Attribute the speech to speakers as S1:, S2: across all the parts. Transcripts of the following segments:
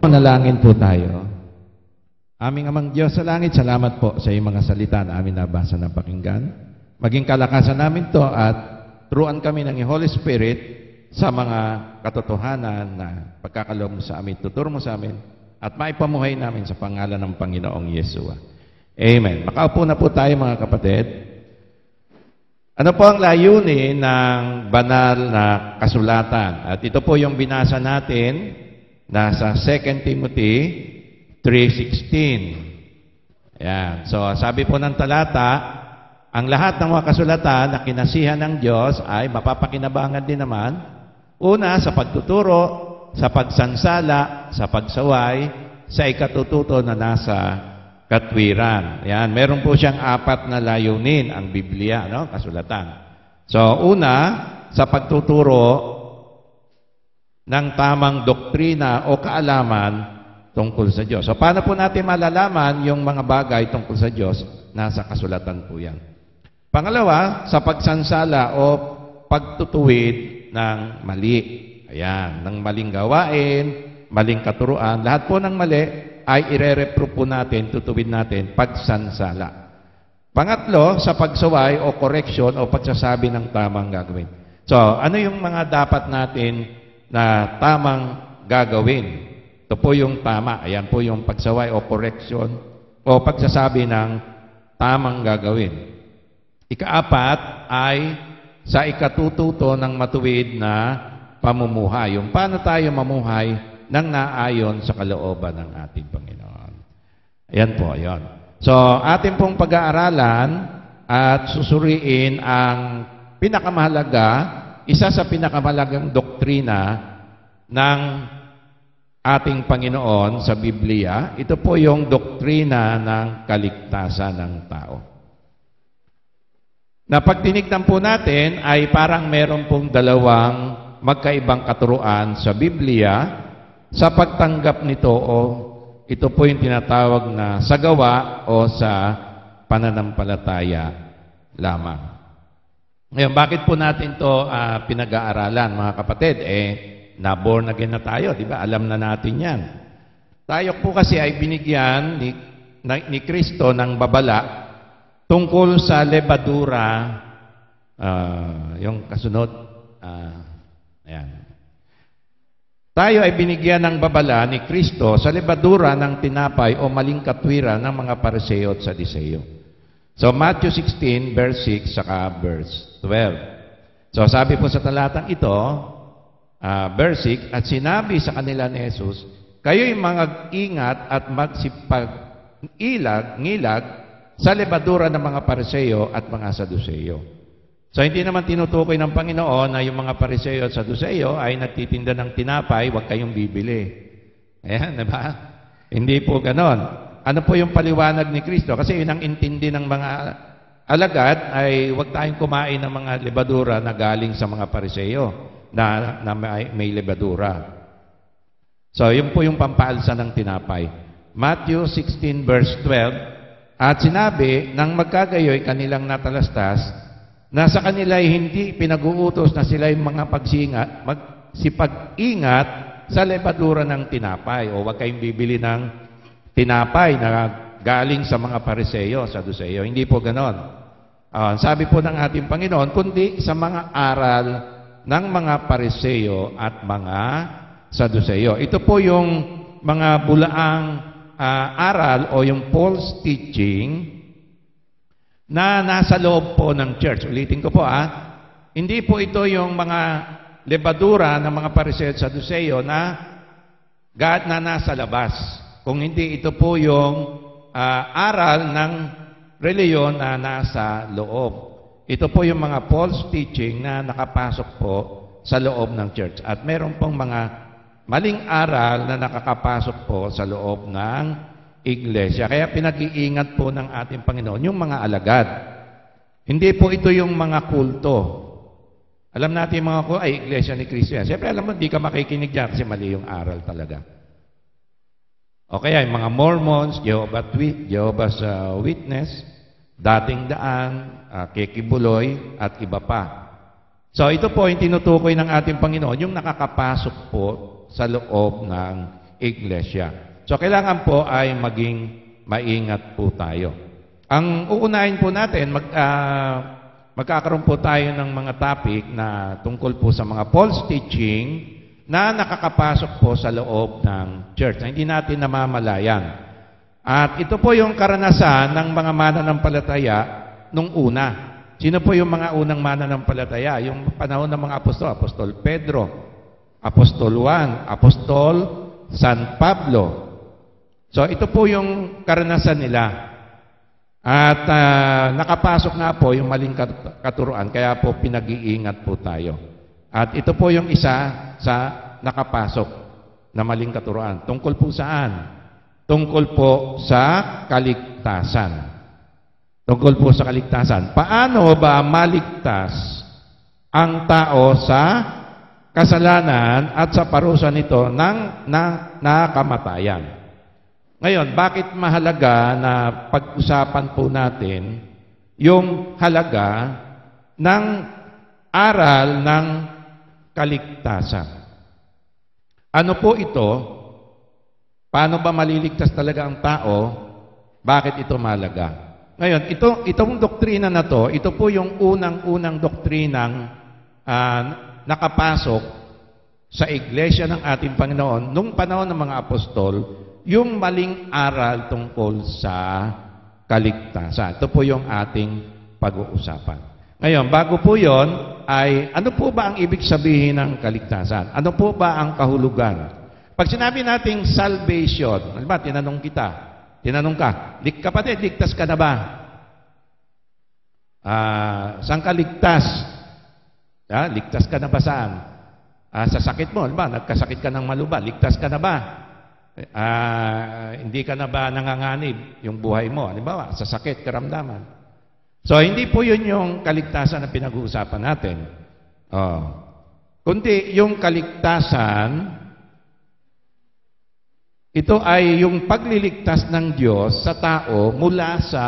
S1: Manalangin po tayo. Aming Amang Diyos sa langit, salamat po sa iyong mga salita na amin nabasa na pakinggan. Maging kalakasan namin to at turuan kami ng Holy Spirit sa mga katotohanan na pagkakaloob mo sa amin, tuturo mo sa amin, at maipamuhay namin sa pangalan ng Panginoong Yeshua. Amen. Makaupo na po tayo mga kapatid. Ano po ang layunin ng banal na kasulatan? At ito po yung binasa natin nasa 2 Timothy 3:16. Ayan. So, sabi po ng talata, ang lahat ng mga kasulatan na kinasihan ng Diyos ay mapapakinabangan din naman. Una, sa pagtuturo, sa pagsansala, sa pagsaway, sa ikatututo na nasa katwiran. Ayan. Meron po siyang 4 na layunin ang Biblia, no? Kasulatan. So, una, sa pagtuturo ng tamang doktrina o kaalaman tungkol sa Diyos. So, paano po natin malalaman yung mga bagay tungkol sa Diyos? Nasa kasulatan po yan. Pangalawa, sa pagsansala o pagtutuwid ng mali. Ayan, ng maling gawain, maling katuruan. Lahat po ng mali ay ire-reprove po natin, tutuwid natin, pagsansala. Pangatlo, sa pagsaway o correction o pagsasabi ng tamang gagawin. So, ano yung mga dapat natin na tamang gagawin? Ito po yung tama. Ayan po yung pagsaway o correction o pagsasabi ng tamang gagawin. Ika-4 ay sa ikatututo ng matuwid na pamumuhay. Yung paano tayo mamuhay nang naayon sa kalooban ng ating Panginoon. Ayan po, ayan. So, atin pong pag-aaralan at susuriin ang pinakamahalaga, isa sa pinakamahalagang doktrina ng ating Panginoon sa Biblia. Ito po yung doktrina ng kaligtasan ng tao. Na pag tinignan po natin ay parang meron pong dalawang magkaibang katuruan sa Biblia sa pagtanggap nito o ito po yung tinatawag na sa gawa o sa pananampalataya lamang. Ngayon, bakit po natin to pinag-aaralan, mga kapatid? Na-born again na tayo, di ba? Alam na natin yan. Tayo po kasi ay binigyan ni Kristo ng babala tungkol sa lebadura, yung kasunod, ayan. Tayo ay binigyan ng babala ni Kristo sa lebadura ng tinapay o maling katwiran ng mga Pariseo at Saduseo. So, Matthew 16, verse 6, saka verse 12. So, sabi po sa talatang ito, verse 6, at sinabi sa kanila ni Jesus, kayo'y mag-ingat at magsipag-ngilag sa lebadura ng mga Pariseo at mga Saduseo. So, hindi naman tinutukoy ng Panginoon na yung mga Pariseo at Saduseo ay nagtitinda ng tinapay, huwag kayong bibili. Ayan, diba? Hindi po ganon. Ano po yung paliwanag ni Kristo? Kasi yun ang intindi ng mga alagad ay huwag tayong kumain ng mga lebadura na galing sa mga Pariseo na may lebadura. So, yun po yung pampaalsa ng tinapay. Matthew 16 verse 12, at sinabi, nang magkagayoy kanilang natalastas, na sa kanila ay hindi pinag-uutos na sila yung mga magsipag-ingat sa lebadura ng tinapay. O huwag kayong bibili ng tinapay na galing sa mga Pariseo, Saduseo. Hindi po ganon. Sabi po ng ating Panginoon, kundi sa mga aral ng mga Pariseo at mga Saduseo. Ito po yung mga bulaang aral o yung false teaching na nasa loob po ng church. Ulitin ko po hindi po ito yung mga lebadura ng mga Pariseo at Saduseo na nasa labas. Kung hindi, ito po yung aral ng reliyon na nasa loob. Ito po yung mga false teaching na nakapasok po sa loob ng church. At meron pong mga maling aral na nakakapasok po sa loob ng iglesia. Kaya pinag-iingat po ng ating Panginoon yung mga alagad. Hindi po ito yung mga kulto. Alam natin mga kulto, ay iglesia ni Kristo yan. Siyempre alam mo, hindi ka makikinig dyan kasi mali yung aral talaga. O kaya yung mga Mormons, Jehovah's Witness, Dating Daan, Kekibuloy, at iba pa. So ito po yung tinutukoy ng ating Panginoon, yung nakakapasok po sa loob ng iglesia. So, kailangan po ay maging maingat po tayo. Ang uunahin po natin, magkakaroon po tayo ng mga topic na tungkol po sa mga false teaching na nakakapasok po sa loob ng church na hindi natin namamalayan. At ito po yung karanasan ng mga mananampalataya nung una. Sino po yung mga unang mananampalataya? Yung panahon ng mga apostol, Apostol Pedro, Apostol Juan, Apostol San Pablo. So ito po yung karanasan nila. At nakapasok nga po yung maling katuruan, kaya po pinag-iingat po tayo. At ito po yung isa sa nakapasok na maling katuruan. Tungkol po saan? Tungkol po sa kaligtasan. Tungkol po sa kaligtasan. Paano ba maligtas ang tao sa kasalanan at sa parusa nito ng kamatayan? Ngayon, bakit mahalaga na pag-usapan po natin yung halaga ng aral ng kaligtasan? Ano po ito? Paano ba maliligtas talaga ang tao? Bakit ito mahalaga? Ngayon, itong doktrina na to, ito po yung unang-unang doktrinang nakapasok sa iglesia ng ating Panginoon nung panahon ng mga apostol, yung maling aral tungkol sa kaligtasan. Ito po yung ating pag-uusapan. Ngayon, bago po yon ay ano po ba ang ibig sabihin ng kaligtasan? Ano po ba ang kahulugan? Pag sinabi nating salvation, ano ba, tinanong ka, kapatid, ligtas ka na ba? Saan ka ligtas? Ligtas ka na ba saan? Sa sakit mo, ano ba, nagkasakit ka ng maluba, ligtas ka na ba? Hindi ka na ba nanganganib yung buhay mo? Halimbawa, sa sakit, karamdaman. So, hindi po yun yung kaligtasan na pinag-uusapan natin. Kundi yung kaligtasan, ito ay yung pagliligtas ng Diyos sa tao mula sa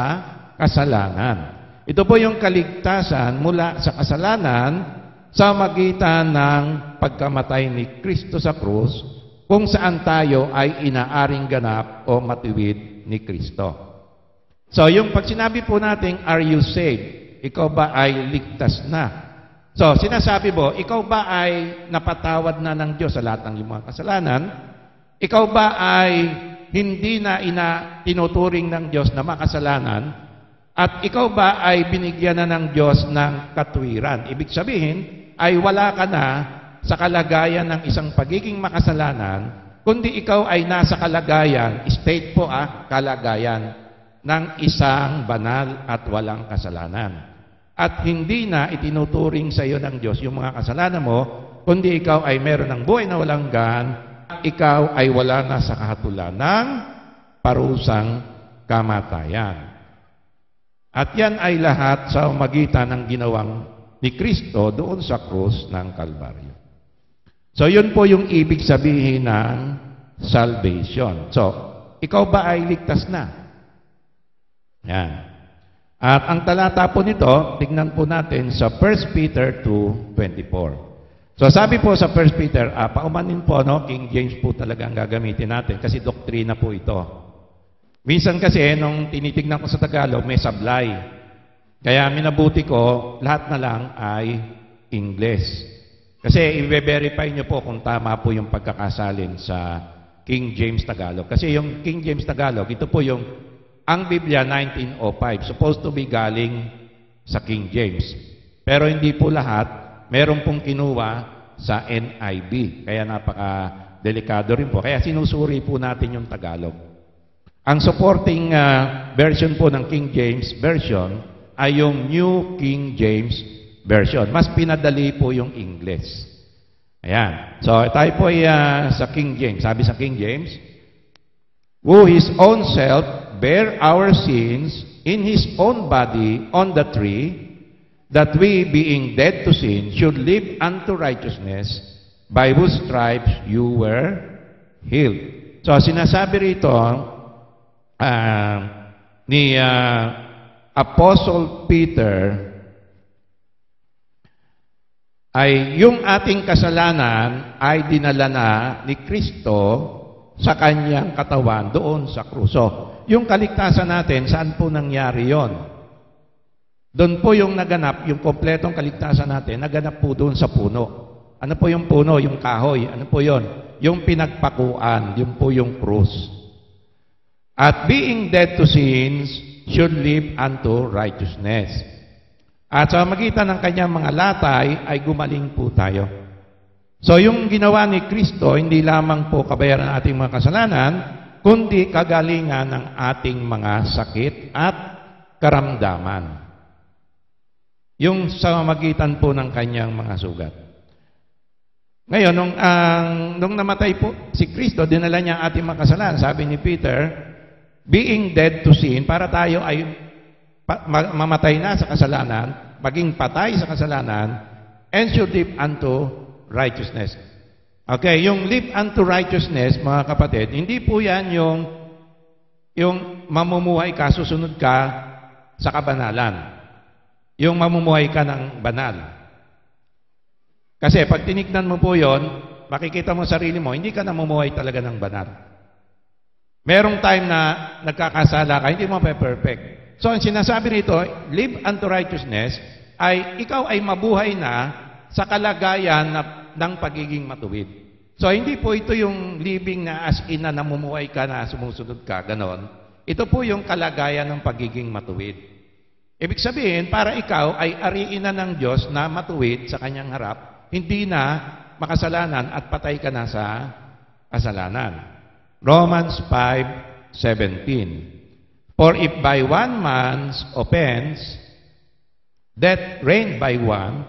S1: kasalanan. Ito po yung kaligtasan mula sa kasalanan sa magitan ng pagkamatay ni Kristo sa krus, kung saan tayo ay inaaring ganap o matuwid ni Kristo. So, yung pag sinabi po natin, are you saved? Ikaw ba ay ligtas na? So, sinasabi mo, ikaw ba ay napatawad na ng Diyos sa lahat ng iyong mga kasalanan? Ikaw ba ay hindi na tinuturing ng Diyos na makasalanan? At ikaw ba ay binigyan na ng Diyos ng katwiran? Ibig sabihin, ay wala ka na sa kalagayan ng isang pagiging makasalanan, kundi ikaw ay nasa kalagayan, state po kalagayan ng isang banal at walang kasalanan. At hindi na itinuturing sa iyo ng Diyos yung mga kasalanan mo, kundi ikaw ay meron ng buhay na walang gan, at ikaw ay wala na sa kahatulan ng parusang kamatayan. At yan ay lahat sa magitan ng ginawang ni Kristo doon sa krus ng Kalbaryo. So, yun po yung ibig sabihin ng salvation. So, ikaw ba ay ligtas na? Yan. At ang talata po nito, tignan po natin sa 1 Peter 2:24. So, sabi po sa 1 Peter, paumanin po, King James po talaga ang gagamitin natin kasi doktrina po ito. Minsan kasi, nung tinitignan ko sa Tagalog, may sablay. Kaya minabuti ko, lahat na lang ay English. Kasi i-verify nyo po kung tama po yung pagkakasalin sa King James Tagalog. Kasi yung King James Tagalog, ito po yung, ang Biblia 1905, supposed to be galing sa King James. Pero hindi po lahat, meron pong kinuha sa NIV. Kaya napaka-delikado rin po. Kaya sinusuri po natin yung Tagalog. Ang supporting version po ng King James Version ay yung New King James Version. Mas pinadali po yung English. Ayan. So, tayo po ay sa King James. Sabi sa King James, who his own self bare our sins in his own body on the tree, that we, being dead to sin, should live unto righteousness, by whose stripes you were healed. So, sinasabi rito ni Apostle Peter, ay yung ating kasalanan ay dinala na ni Kristo sa kanyang katawan doon sa kruso. Yung kaligtasan natin, saan po nangyari yon? Doon po yung naganap, yung kompletong kaligtasan natin, naganap po doon sa puno. Ano po yung puno? Yung kahoy. Ano po yon? Yung pinagpakuan. Yung po yung krus. At being dead to sins, should live unto righteousness. At sa magitan ng kanyang mga latay, ay gumaling po tayo. So yung ginawa ni Kristo, hindi lamang po kabayaran ng ating mga kasalanan, kundi kagalingan ng ating mga sakit at karamdaman. Yung sa magitan po ng kanyang mga sugat. Ngayon, nung namatay po si Kristo, dinala niya ang ating mga kasalanan. Sabi ni Peter, being dead to sin, para tayo ay mamatay na sa kasalanan, maging patay sa kasalanan, and should live unto righteousness. Okay, yung live unto righteousness, mga kapatid, hindi po yan yung mamumuhay ka, susunod ka sa kabanalan. Yung mamumuhay ka ng banal. Kasi pag tinignan mo po yon, makikita mo sarili mo, hindi ka namumuhay talaga ng banal. Merong time na nagkakasala ka, hindi mo perfect. So, ang sinasabi nito, live unto righteousness, ay ikaw ay mabuhay na sa kalagayan ng pagiging matuwid. So, hindi po ito yung living na as in na namumuhay ka na sumusunod ka, ganon. Ito po yung kalagayan ng pagiging matuwid. Ibig sabihin, para ikaw ay ariin na ng Diyos na matuwid sa kanyang harap, hindi na makasalanan at patay ka na sa kasalanan. Romans 5:17. For if by one man's offense, death reigned by one,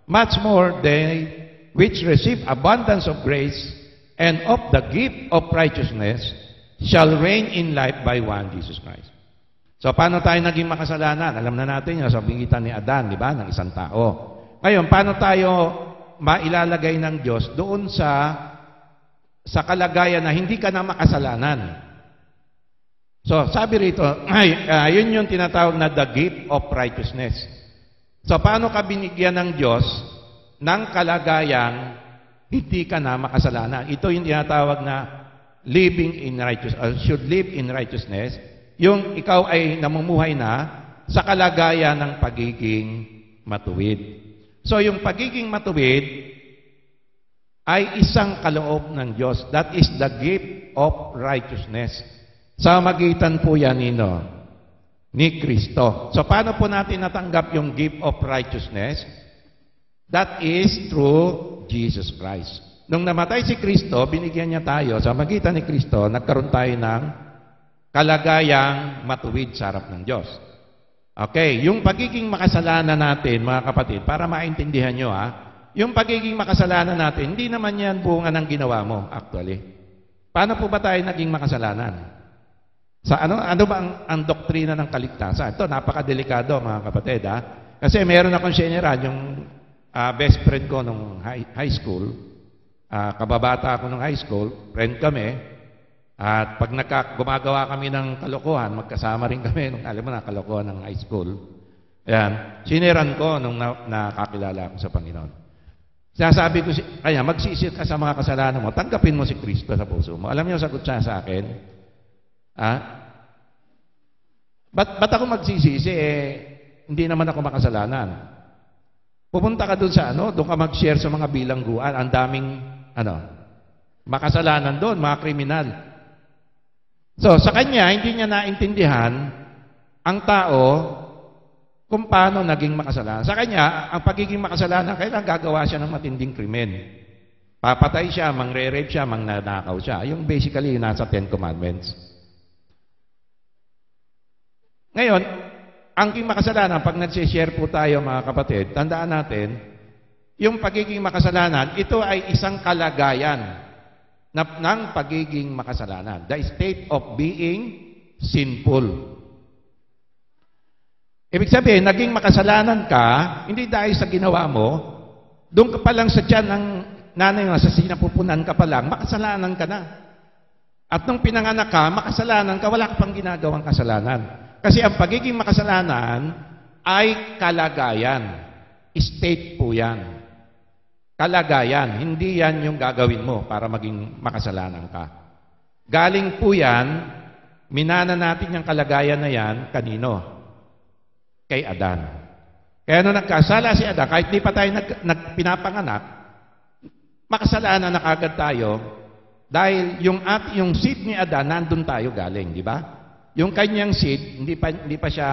S1: much more they which receive abundance of grace and of the gift of righteousness shall reign in life by one, Jesus Christ. So, paano tayo naging makasalanan? Alam na natin yun sa pagitan ni Adan, di ba, ng isang tao. Ngayon, paano tayo mailalagay ng Diyos doon sa kalagayan na hindi ka na makasalanan? So, sabi rito, yun yung tinatawag na the gift of righteousness. So, paano ka binigyan ng Diyos ng kalagayang hindi ka na makasalanan? Ito yung tinatawag na living in righteousness, should live in righteousness. Yung ikaw ay namumuhay na sa kalagayan ng pagiging matuwid. So, yung pagiging matuwid ay isang kaloob ng Diyos. That is the gift of righteousness. Sa magitan po yan ni Kristo. So, paano po natin natanggap yung gift of righteousness? That is through Jesus Christ. Nung namatay si Kristo, binigyan niya tayo, sa magitan ni Kristo, nagkaroon tayo ng kalagayang matuwid sa harap ng Diyos. Okay, yung pagiging makasalanan natin, mga kapatid, para maintindihan nyo, yung pagiging makasalanan natin, hindi naman yan bunga ng ginawa mo, actually. Paano po ba tayo naging makasalanan? Sa ano ba ang doktrina ng kaligtasan? Ito, napakadelikado, mga kapatid, Kasi meron akong general, yung best friend ko nung high school, kababata ako nung high school, friend kami. At pag gumagawa kami ng kalokohan, magkasama rin kami nung alam mo na kalokohan ng high school. Ayan, siniran ko nung nakakilala ako sa Panginoon. Sinasabi ko, kaya magsisit ka sa mga kasalanan mo, tanggapin mo si Kristo sa puso mo. Alam niyo sagot siya sa akin? Ba't ako magsisisi? Hindi naman ako makasalanan. Pupunta ka doon sa doon ka mag-share sa mga bilangguan, ang daming makasalanan doon, mga kriminal. So, sa kanya, hindi niya naintindihan ang tao kung paano naging makasalanan. Sa kanya, ang pagiging makasalanan, kailangan gagawa siya ng matinding krimen. Papatay siya, mangre-rape siya, mangnanakaw siya. Yung basically, nasa Ten Commandments. Ngayon, ang makasalanan, pag nag-share po tayo, mga kapatid, tandaan natin, yung pagiging makasalanan, ito ay isang kalagayan ng pagiging makasalanan. The state of being sinful. Ibig sabihin, naging makasalanan ka, hindi dahil sa ginawa mo, doon ka pa lang sa tiyan ng nanay mo, sa sinapupunan ka pa lang, makasalanan ka na. At nung pinanganak ka, makasalanan ka, wala ka pang ginagawang kasalanan. Kasi ang pagiging makasalanan ay kalagayan. State po yan. Kalagayan, hindi yan yung gagawin mo para maging makasalanan ka. galing po yan, minana natin yung kalagayan na yan, kanino? Kay Adan. Kaya nung nagkasala si Adan, kahit di pa tayo pinapanganak, makasalanan na kagad tayo dahil yung seed ni Adan, nandun tayo galing, di ba? Yung kanyang seed, hindi pa siya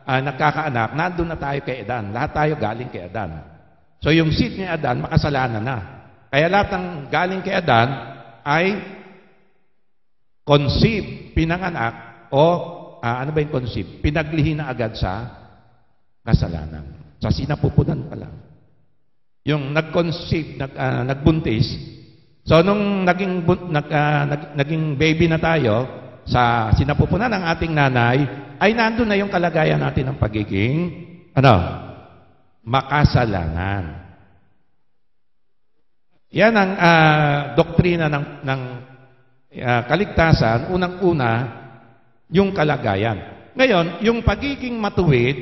S1: nagkakaanak, nandun na tayo kay Adan. Lahat tayo galing kay Adan. So yung seed ni Adan, makasalanan na. Kaya lahat ng galing kay Adan ay conceive, pinanganak, o ano ba yung conceive? Pinaglihi na agad sa kasalanan. Sa sinapupunan pa lang. Yung nag-conceive, nagbuntis, so nung naging baby na tayo, sa sinapupunan ng ating nanay, ay nandun na yung kalagayan natin ng pagiging, makasalanan. Yan ang doktrina ng kaligtasan, unang-una, yung kalagayan. Ngayon, yung pagiging matuwid,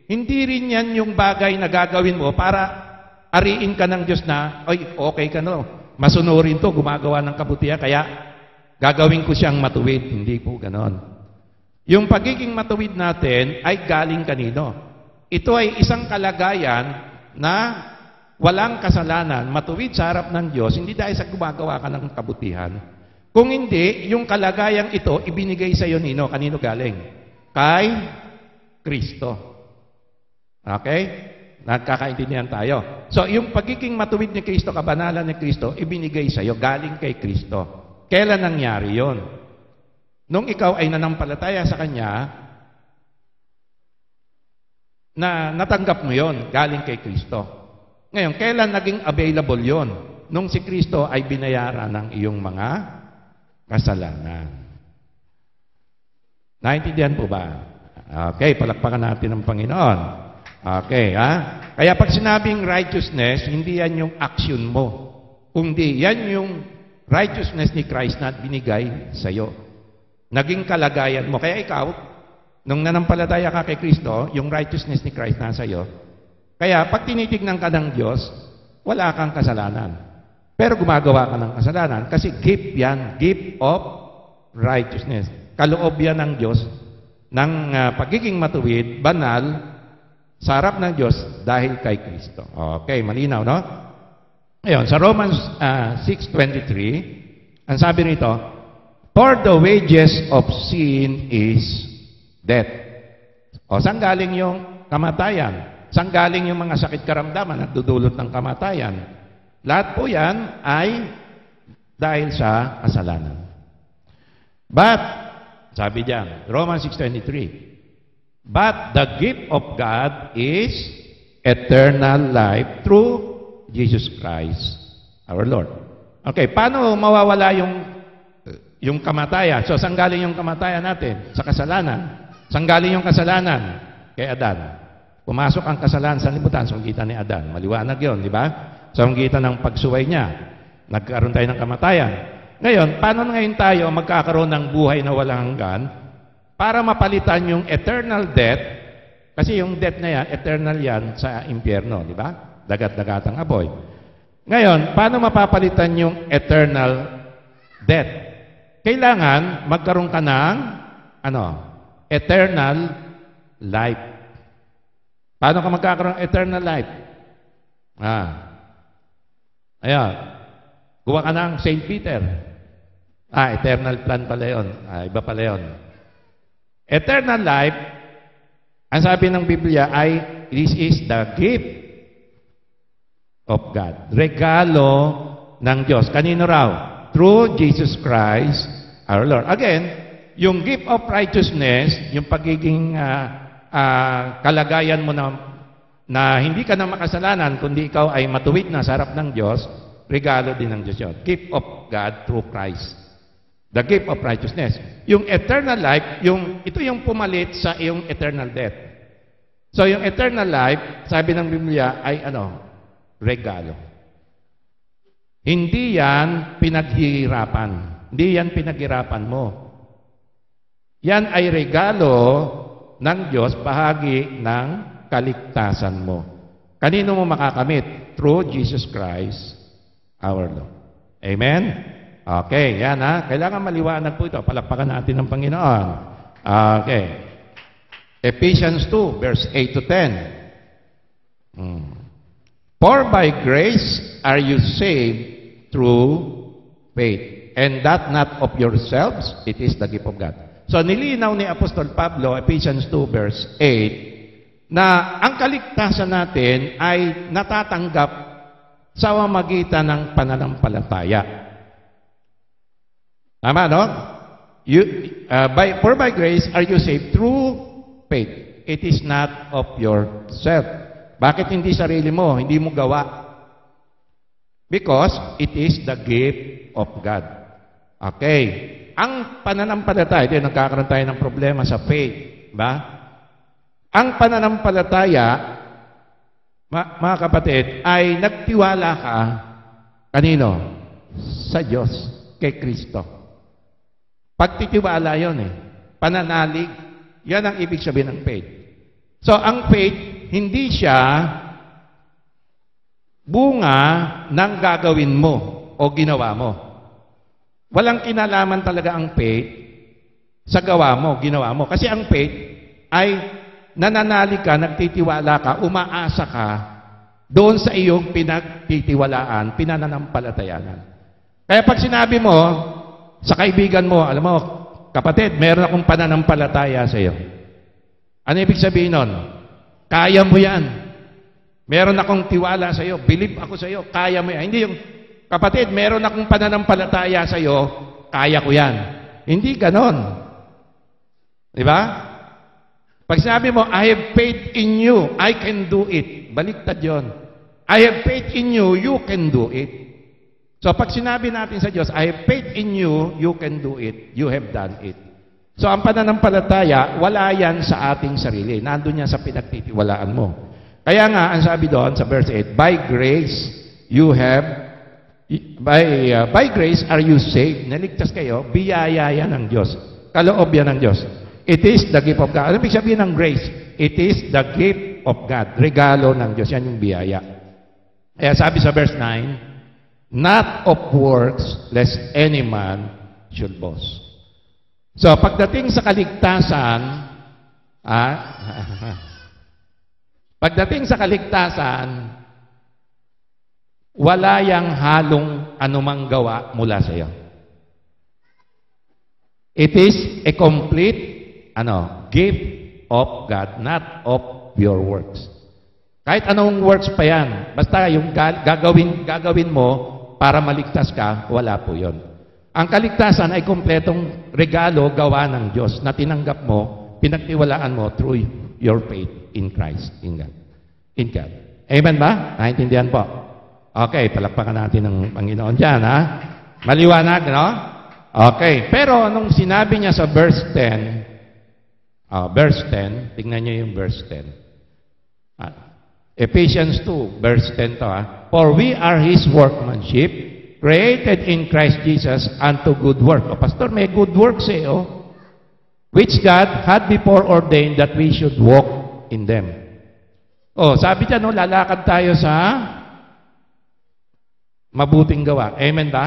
S1: hindi rin yan yung bagay na gagawin mo para ariin ka ng Diyos na, ay, okay ka no, masunurin to, gumagawa ng kabutihan, kaya gagawin ko siyang matuwid. Hindi po ganon. Yung pagiging matuwid natin ay galing kanino? Ito ay isang kalagayan na walang kasalanan, matuwid sa harap ng Diyos, hindi dahil sa gumagawa ka ng kabutihan. Kung hindi, yung kalagayang ito, ibinigay sa iyo nino. Kanino galing? Kay Kristo. Okay? Nagkakaintindihan tayo. So, yung pagiging matuwid ni Kristo, kabanalan ni Kristo, ibinigay sa iyo, galing kay Kristo. Kailan nangyari yon? Nung ikaw ay nanampalataya sa Kanya, na natanggap mo yon, galing kay Kristo. Ngayon, kailan naging available yon? Nung si Kristo ay binayaran ng iyong mga kasalanan. Naintindihan po ba? Okay, palakpakan natin ang Panginoon. Okay, ha? Kaya pag sinabing righteousness, hindi yan yung action mo. Kundi yan yung righteousness ni Christ na binigay sa iyo. Naging kalagayan mo. Kaya ikaw, nung nanampalataya ka kay Kristo, yung righteousness ni Christ nasa iyo. Kaya pag tinitignan ka ng Diyos, wala kang kasalanan. Pero gumagawa ka ng kasalanan kasi gift yan, gift of righteousness. Kaloob yan ng Diyos ng pagiging matuwid, banal, sa harap ng Diyos dahil kay Kristo. Okay, malinaw, no? Ngayon, sa Romans 6:23, ang sabi nito, for the wages of sin is death. O, saan galing yung kamatayan? Saan galing yung mga sakit karamdaman at dudulot ng kamatayan? Lahat po yan ay dahil sa kasalanan. But, sabi diyan, Romans 6:23, but the gift of God is eternal life through Jesus Christ, our Lord. Okay, paano mawawala yung kamatayan? So, saan galing yung kamatayan natin? Sa kasalanan. Saan galing yung kasalanan? Kay Adan. Pumasok ang kasalanan sa libutan, sunggitan ni Adan. Maliwanag yun, di ba? Sunggitan ng pagsuway niya. Nagkaroon tayo ng kamatayan. Ngayon, paano ngayon tayo magkakaroon ng buhay na walang hanggan para mapalitan yung eternal death? Kasi yung death na yan, eternal yan sa impyerno, di ba? Dagat-dagatang apoy. Ngayon, paano mapapalitan yung eternal death? Kailangan magkaroon ka ng eternal life. Paano ka magkakaroon ng eternal life? Ayan. Gawa ka ng St. Peter. Eternal plan pala yun. Iba pala yun. Eternal life, ang sabi ng Biblia ay, this is the gift of God. Regalo ng Diyos. Kanino raw? Through Jesus Christ, our Lord. Again, yung gift of righteousness, yung pagiging kalagayan mo na hindi ka na makasalanan, kundi ikaw ay matuwid na sa harap ng Diyos, regalo din ng Diyos yun. Gift of God through Christ. The gift of righteousness. Yung eternal life, ito yung pumalit sa iyong eternal death. So yung eternal life, sabi ng Biblia, ay regalo. Hindi yan pinaghihirapan. Hindi yan pinaghirapan mo. Yan ay regalo ng Diyos, bahagi ng kaligtasan mo. Kanino mo makakamit? Through Jesus Christ, our Lord. Amen? Okay, yan ha. Kailangan maliwanag po ito. Palakpakan natin ng Panginoon. Okay. Ephesians 2, verse 8 to 10. For by grace are you saved through faith, and that not of yourselves, it is the gift of God. So nilinaw ni Apostol Pablo, Ephesians 2, verse 8, na ang kaligtasan natin ay natatanggap sa pamamagitan ng pananampalataya. Tama, no? For by grace are you saved through faith. It is not of yourself. Bakit hindi sarili mo? Hindi mo gawa. Because it is the gift of God. Okay. Ang pananampalataya, ito nagkakaroon tayo ng problema sa faith. Ba? Ang pananampalataya, mga kapatid, ay nagtiwala ka kanino? Sa Diyos, kay Kristo. Pagtitiwala yun Pananalig. Yan ang ibig sabihin ng faith. So, ang faith, hindi siya bunga ng gagawin mo o ginawa mo. Walang kinalaman talaga ang faith sa gawa mo, ginawa mo. Kasi ang faith ay nananalig ka, nagtitiwala ka, umaasa ka doon sa iyong pinagtitiwalaan, pinananampalatayanan. Kaya pag sinabi mo sa kaibigan mo, alam mo, kapatid, meron akong pananampalataya sa iyo. Ano ibig sabihin nun? Kaya mo yan. Meron akong tiwala sa iyo. Believe ako sa iyo. Kaya mo yan. Hindi yung, kapatid, meron akong pananampalataya sa iyo. Kaya ko yan. Hindi ganon. Diba? Pag sinabi mo, I have faith in you, I can do it. Baliktad yun. I have faith in you, you can do it. So pag sinabi natin sa Diyos, I have faith in you, you can do it. You have done it. So ang pananampalataya, wala yan sa ating sarili. Nandun yan sa pinagtitiwalaan mo. Kaya nga, ang sabi doon sa verse 8, by grace are you saved. Naligtas kayo, biyaya yan ng Diyos. Kaloob yan ng Diyos. It is the gift of God. Ano ibig sabihin ng grace? It is the gift of God. Regalo ng Diyos. Yan yung biyaya. Kaya sabi sa verse 9, not of works, lest any man should boast. So, pagdating sa kaligtasan, wala yang halong anumang gawa mula sa iyo. It is a complete gift of God, not of your works. Kahit anong works pa yan, basta yung gagawin mo para maligtas ka, wala po yon. Ang kaligtasan ay kumpletong regalo gawa ng Diyos na tinanggap mo, pinagtiwalaan mo through your faith in Christ, in God. Amen ba? Naintindihan po? Okay, palakpakan natin ng Panginoon dyan, ha? Maliwanag, no? Okay, pero nung sinabi niya sa verse 10, tingnan niyo yung verse 10. Ephesians 2, verse 10 to, ha? For we are His workmanship, created in Christ Jesus unto good work. O, pastor, may good works which God had before ordained that we should walk in them. O, sabi dyan, lalakad tayo sa mabuting gawa. Amen ba?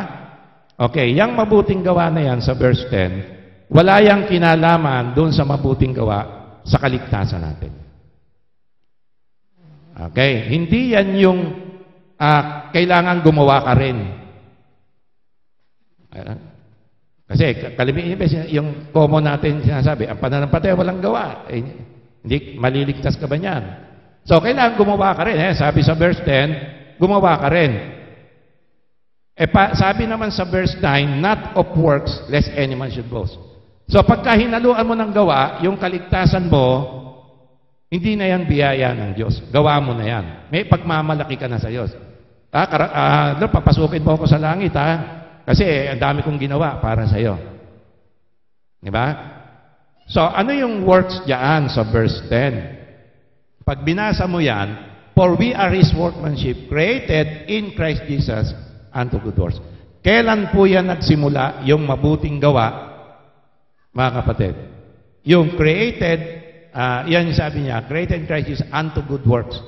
S1: Okay, yung mabuting gawa na yan sa verse 10, wala yang kinalaman doon sa mabuting gawa sa kaligtasan natin. Okay, hindi yan yung kailangan gumawa ka rin. Kasi yung common natin sinasabi, ang pananampalataya walang gawa. Hindi maliligtas ka ba niyan? So, kailangan gumawa ka rin. Sabi sa verse 10, gumawa ka rin. Sabi naman sa verse 9, not of works, lest any man should boast. So, pagka hinaluan mo ng gawa, yung kaligtasan mo, hindi na yan biyaya ng Diyos. Gawa mo na yan. May pagmamalaki ka na sa Diyos. Papasukin mo ako sa langit, kasi ang dami kong ginawa para sa iyo. Diba? So, ano yung works diyan sa verse 10? Pag binasa mo yan, for we are His workmanship, created in Christ Jesus unto good works. Kailan po yan nagsimula, yung mabuting gawa, mga kapatid? Yung created, yan sabi niya, created in Christ Jesus unto good works.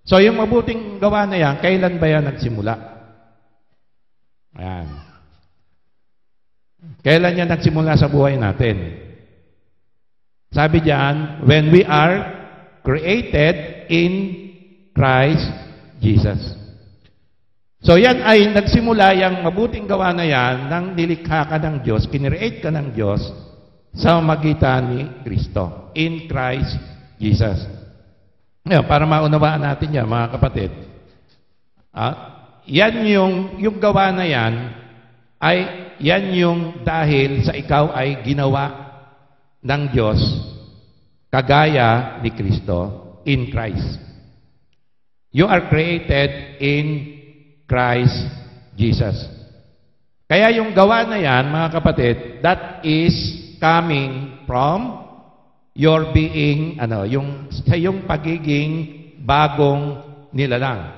S1: So, yung mabuting gawa na yan, kailan ba yan nagsimula? Ayan. Kailan yan nagsimula sa buhay natin? Sabi diyan, when we are created in Christ Jesus. So yan ay nagsimula yung mabuting gawa na yan nang nilikha ka ng Diyos, kinreate ka ng Diyos sa magitan ni Kristo. In Christ Jesus. Ngayon, para maunawaan natin yan, mga kapatid, yan yung gawa na yan, ay yan yung dahil sa ikaw ay ginawa ng Diyos kagaya ni Kristo in Christ. You are created in Christ Jesus. Kaya yung gawa na yan, mga kapatid, that is coming from your being, sa yung pagiging bagong nilalang.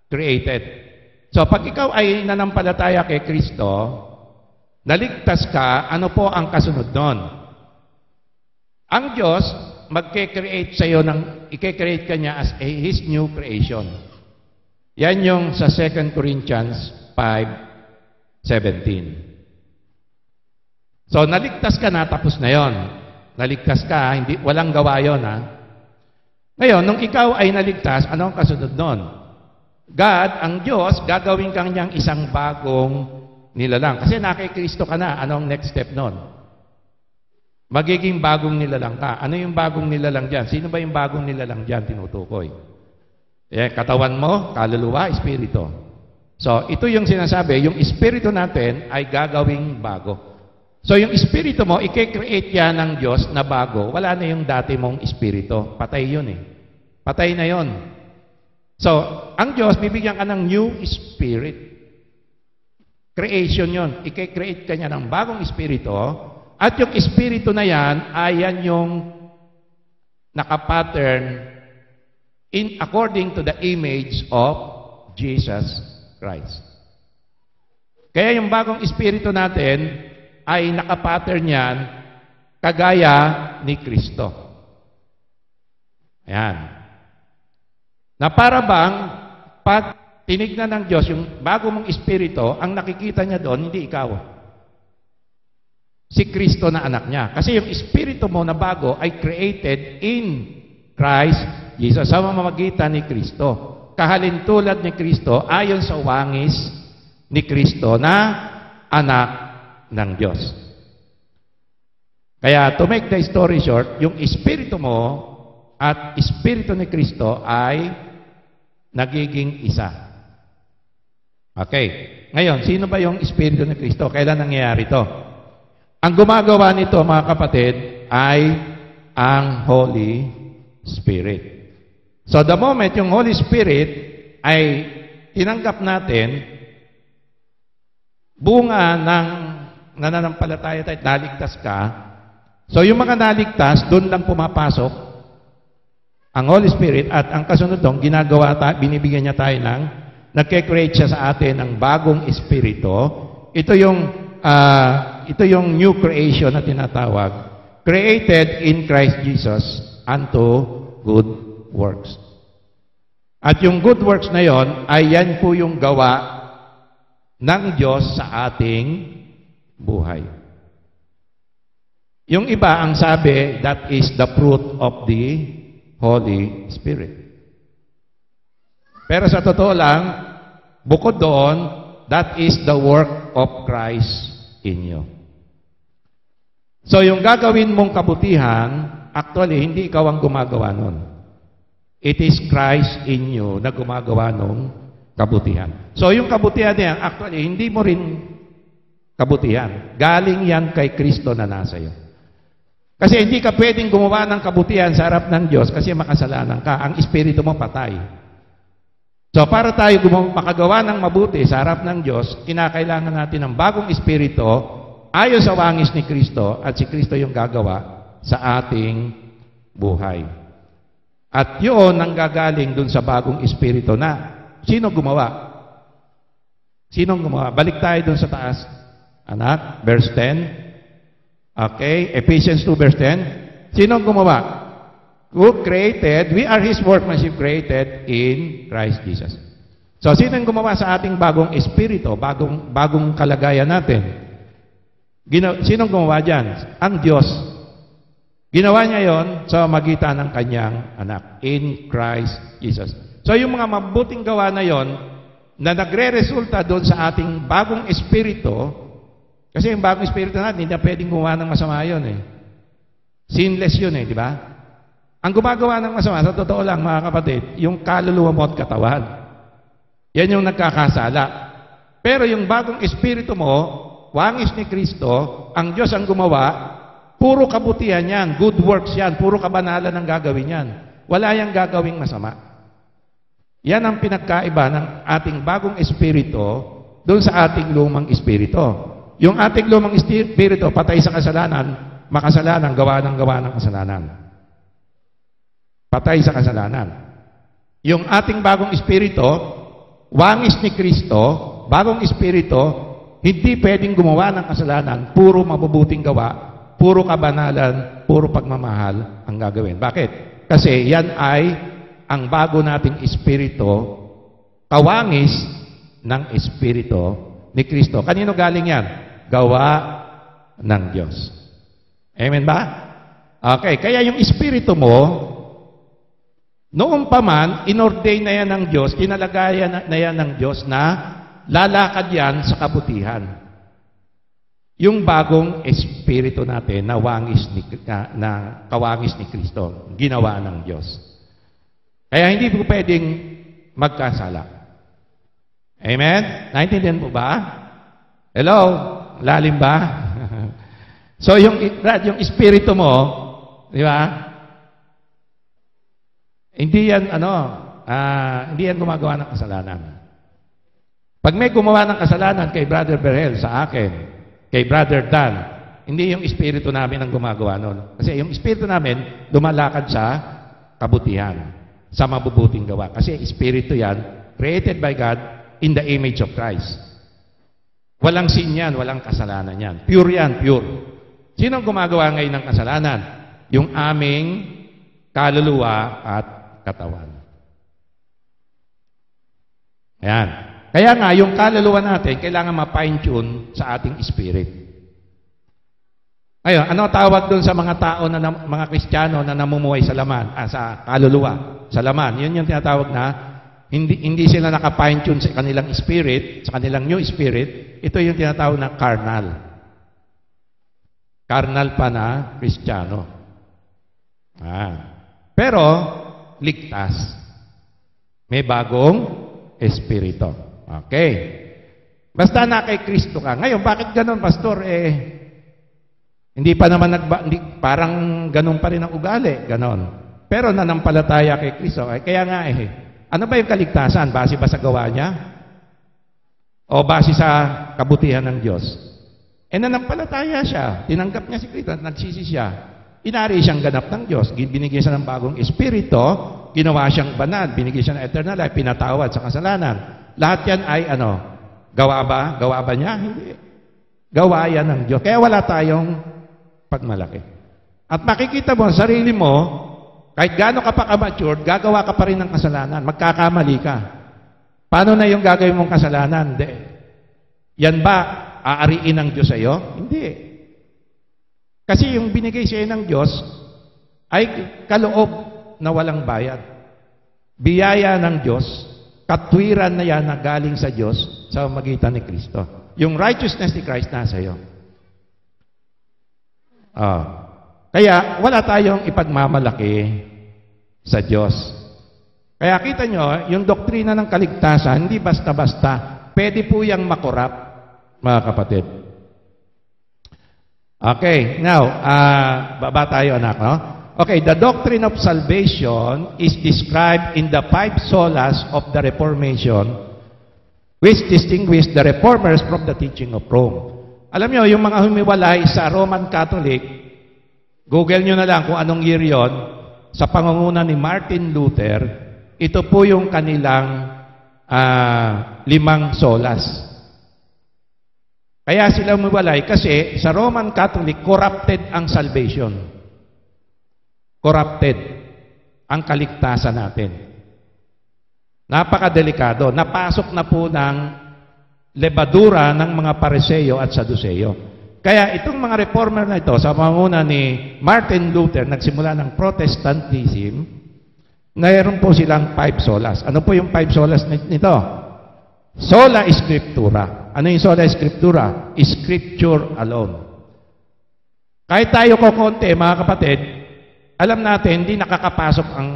S1: Created. So, pag ikaw ay nanampalataya kay Kristo, naligtas ka, ano po ang kasunod nun? Ang Diyos, magke-create sa iyo i-create ka niya as His new creation. Yan yung sa 2 Corinthians 5:17. So, naligtas ka na, tapos na yon. Naligtas ka, walang gawa yon, ha? Ngayon, nung ikaw ay naligtas, ano ang kasunod nun? God, ang Diyos, gagawin kang niyang isang bagong nilalang. Kasi nakay Kristo ka na, anong next step nun? Magiging bagong nilalang ka. Ano yung bagong nilalang dyan? Sino ba yung bagong nilalang dyan tinutukoy? Katawan mo, kaluluwa, espiritu. So, ito yung sinasabi, yung espiritu natin ay gagawing bago. So, yung espiritu mo, i-create yan ng Diyos na bago. Wala na yung dati mong espiritu. Patay yun eh. Patay na yun. So, ang Diyos, bibigyan ka ng new spirit. Creation yun. I-create ka niya ng bagong espiritu. At yung espiritu na yan, ayan yung nakapattern according to the image of Jesus Christ. Kaya yung bagong espiritu natin ay nakapattern yan kagaya ni Kristo. Ayan. Na para bang pag tinignan ng Diyos yung bago mong espiritu, ang nakikita niya doon, hindi ikaw. Si Kristo na anak niya. Kasi yung espiritu mo na bago ay created in Christ Jesus sa mamamagitan ni Kristo. Kahalintulad ni Kristo ayon sa wangis ni Kristo na anak ng Diyos. Kaya to make the story short, yung espiritu mo at espiritu ni Kristo ay nagiging isa. Okay. Ngayon, sino ba yung espiritu ni Kristo? Kailan nangyayari ito? Ang gumagawa nito, mga kapatid, ay ang Holy Spirit. So, the moment yung Holy Spirit ay tinanggap natin, bunga ng nananampalataya tayo, naligtas ka. So, yung mga naligtas, doon lang pumapasok ang Holy Spirit at ang kasunod doon, binibigyan niya tayo ng, nagke-create siya sa atin ng bagong espiritu. Ito yung new creation na tinatawag. Created in Christ Jesus unto good works. At yung good works na yon ay yan po yung gawa ng Diyos sa ating buhay. Yung iba ang sabi, that is the fruit of the Holy Spirit. Pero sa totoo lang, bukod doon, that is the work of Christ in you. So yung gagawin mong kabutihan, actually, hindi ikaw ang gumagawa nun. It is Christ in you na gumagawa nung kabutihan. So yung kabutihan niya, actually, hindi mo rin kabutihan. Galing yan kay Kristo na nasa iyo. Kasi hindi ka pwedeng gumawa ng kabutihan sa harap ng Diyos kasi makasalanan ka. Ang espiritu mo patay. So para tayo makagawa ng mabuti sa harap ng Diyos, kinakailangan natin ng bagong espiritu ayon sa wangis ni Kristo at si Kristo yung gagawa sa ating buhay. At yun ang gagaling dun sa bagong espiritu na sino gumawa? Sinong gumawa? Balik tayo dun sa taas. Anak, verse 10. Okay, Ephesians 2 verse 10. Sino gumawa? Who created, we are His workmanship created in Christ Jesus. So, sino gumawa sa ating bagong espiritu, bagong kalagayan natin? Sinong gumawa dyan? Ang Diyos. Ginawa niya yon sa magitan ng kanyang anak, in Christ Jesus. So yung mga mabuting gawa na yon, na nagre-resulta doon sa ating bagong espiritu, kasi yung bagong espiritu natin, hindi na pwedeng gumawa ng masama yun eh. Sinless yun eh, di ba? Ang gumagawa ng masama, sa totoo lang mga kapatid, yung kaluluwa mo at katawan. Yan yung nagkakasala. Pero yung bagong espiritu mo, wangis ni Kristo, ang Diyos ang gumawa, puro kabutihan yan, good works yan, puro kabanalan ang gagawin yan. Wala yang gagawing masama. Yan ang pinagkaiba ng ating bagong espiritu doon sa ating lumang espiritu. Yung ating lumang espiritu, patay sa kasalanan, makasalanan, gawa ng kasalanan. Patay sa kasalanan. Yung ating bagong espiritu, wangis ni Kristo, bagong espiritu, hindi pwedeng gumawa ng kasalanan, puro mabubuting gawa, puro kabanalan, puro pagmamahal ang gagawin. Bakit? Kasi yan ay ang bago nating espiritu, kawangis ng espiritu ni Kristo. Kanino galing yan? Gawa ng Diyos. Amen ba? Okay, kaya yung espiritu mo, noong pa man, inordain na yan ng Diyos, tinalagayan na yan ng Diyos na lalakad yan sa kabutihan. Yung bagong espiritu natin na kawangis ni Kristo, ginawa ng Diyos. Kaya hindi po pwedeng magkasala. Amen? Naintindihan po ba? Hello? Lalim ba? So yung espiritu mo, di ba? Hindi yan gumagawa ng kasalanan. Pag may gumawa ng kasalanan kay Brother Berhel sa akin, kay Brother Dan, hindi yung espiritu namin ang gumagawa nun. Kasi yung espiritu namin, lumalakad sa kabutihan, sa mabubuting gawa. Kasi espiritu yan, created by God in the image of Christ. Walang sin yan, walang kasalanan yan. Pure yan, pure. Sino ang gumagawa ngayon ng kasalanan? Yung aming kaluluwa at katawan. Ayan. Kaya nga, yung kaluluwa natin, kailangan ma-fine-tune sa ating spirit. Ngayon, ano tawag doon sa mga tao, mga Kristiyano na namumuhay sa laman, sa kaluluwa, sa laman? Yun yung tinatawag na, hindi sila naka-fine-tune sa kanilang spirit, sa kanilang new spirit. Ito yung tinatawag na carnal. Carnal pa na Kristiyano. Pero, ligtas. May bagong espiritu. Okay. Basta na kay Kristo ka. Ngayon, bakit ganun, Pastor? Hindi pa naman parang ganun pa rin ang ugali. Ganon. Pero nanampalataya kay Kristo. Kaya nga ano ba yung kaligtasan? Base ba sa gawa niya? O base sa kabutihan ng Diyos? Nanampalataya siya. Tinanggap niya si Kristo at nagsisi siya. Inari siyang ganap ng Diyos. Binigyan siya ng bagong espiritu. Ginawa siyang banal. Binigyan siya ng eternal life. Pinatawad sa kasalanan. Lahat yan ay gawa ba? Gawa ba niya? Hindi. Gawa yan ng Diyos. Kaya wala tayong pagmalaki. At makikita mo, sarili mo, kahit gaano ka pa ka-matured, gagawa ka pa rin ng kasalanan. Magkakamali ka. Paano na yung gagawin mong kasalanan? Hindi. Yan ba aariin ng Diyos sa iyo? Hindi. Kasi yung binigay sa iyo ng Diyos ay kaloob na walang bayad. Biyaya ng Diyos, katwiran na yan na galing sa Diyos sa magitan ni Kristo. Yung righteousness ni Christ nasa iyo. Kaya wala tayong ipagmamalaki sa Diyos. Kaya kita nyo, yung doktrina ng kaligtasan, hindi basta-basta. Pwede po yung makorap, mga kapatid. Okay, now, baba tayo anak, no? Okay, the doctrine of salvation is described in the 5 solas of the Reformation, which distinguish the Reformers from the teaching of Rome. Alam nyo, yung mga humiwalay sa Roman Catholic, Google nyo na lang kung anong year yon, sa pangunguna ni Martin Luther, ito po yung kanilang 5 solas. Kaya sila humiwalay kasi sa Roman Catholic, corrupted ang salvation. Corrupted ang kaligtasan natin. Napakadelikado. Napasok na po ng lebadura ng mga Pariseo at Saduceo. Kaya itong mga reformer na ito, sa panguna ni Martin Luther, nagsimula ng Protestantism, mayroon po silang 5 solas. Ano po yung 5 solas nito? Sola Scriptura. Ano yung sola Scriptura? Scripture alone. Kahit tayo ko konti, mga kapatid, alam natin, hindi nakakapasok ang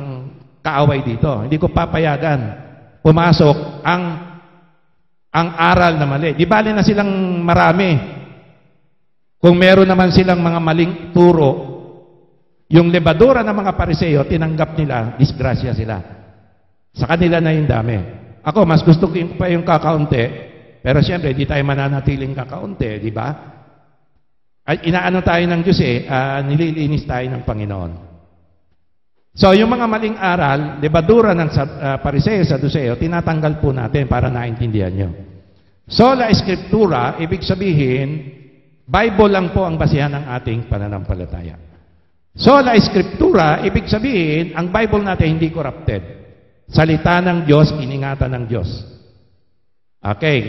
S1: kaaway dito. Hindi ko papayagan pumasok ang aral na mali. Di bali na silang marami. Kung meron naman silang mga maling turo, yung lebadura ng mga Pariseo, tinanggap nila, disgrasya sila. Sa kanila na yung dami. Ako, mas gusto ko pa yung kakaunti, pero siyempre, di tayo mananatiling kakaunti, di ba? Ay, inaano tayo ng Diyos nililinis tayo ng Panginoon. So, yung mga maling aral, lebadura ng Pariseo, Saduseo, tinatanggal po natin para naintindihan nyo. Sola Scriptura, ibig sabihin, Bible lang po ang basihan ng ating pananampalataya. Sola Scriptura, ibig sabihin, ang Bible natin hindi corrupted. Salita ng Diyos, iningatan ng Diyos. Okay.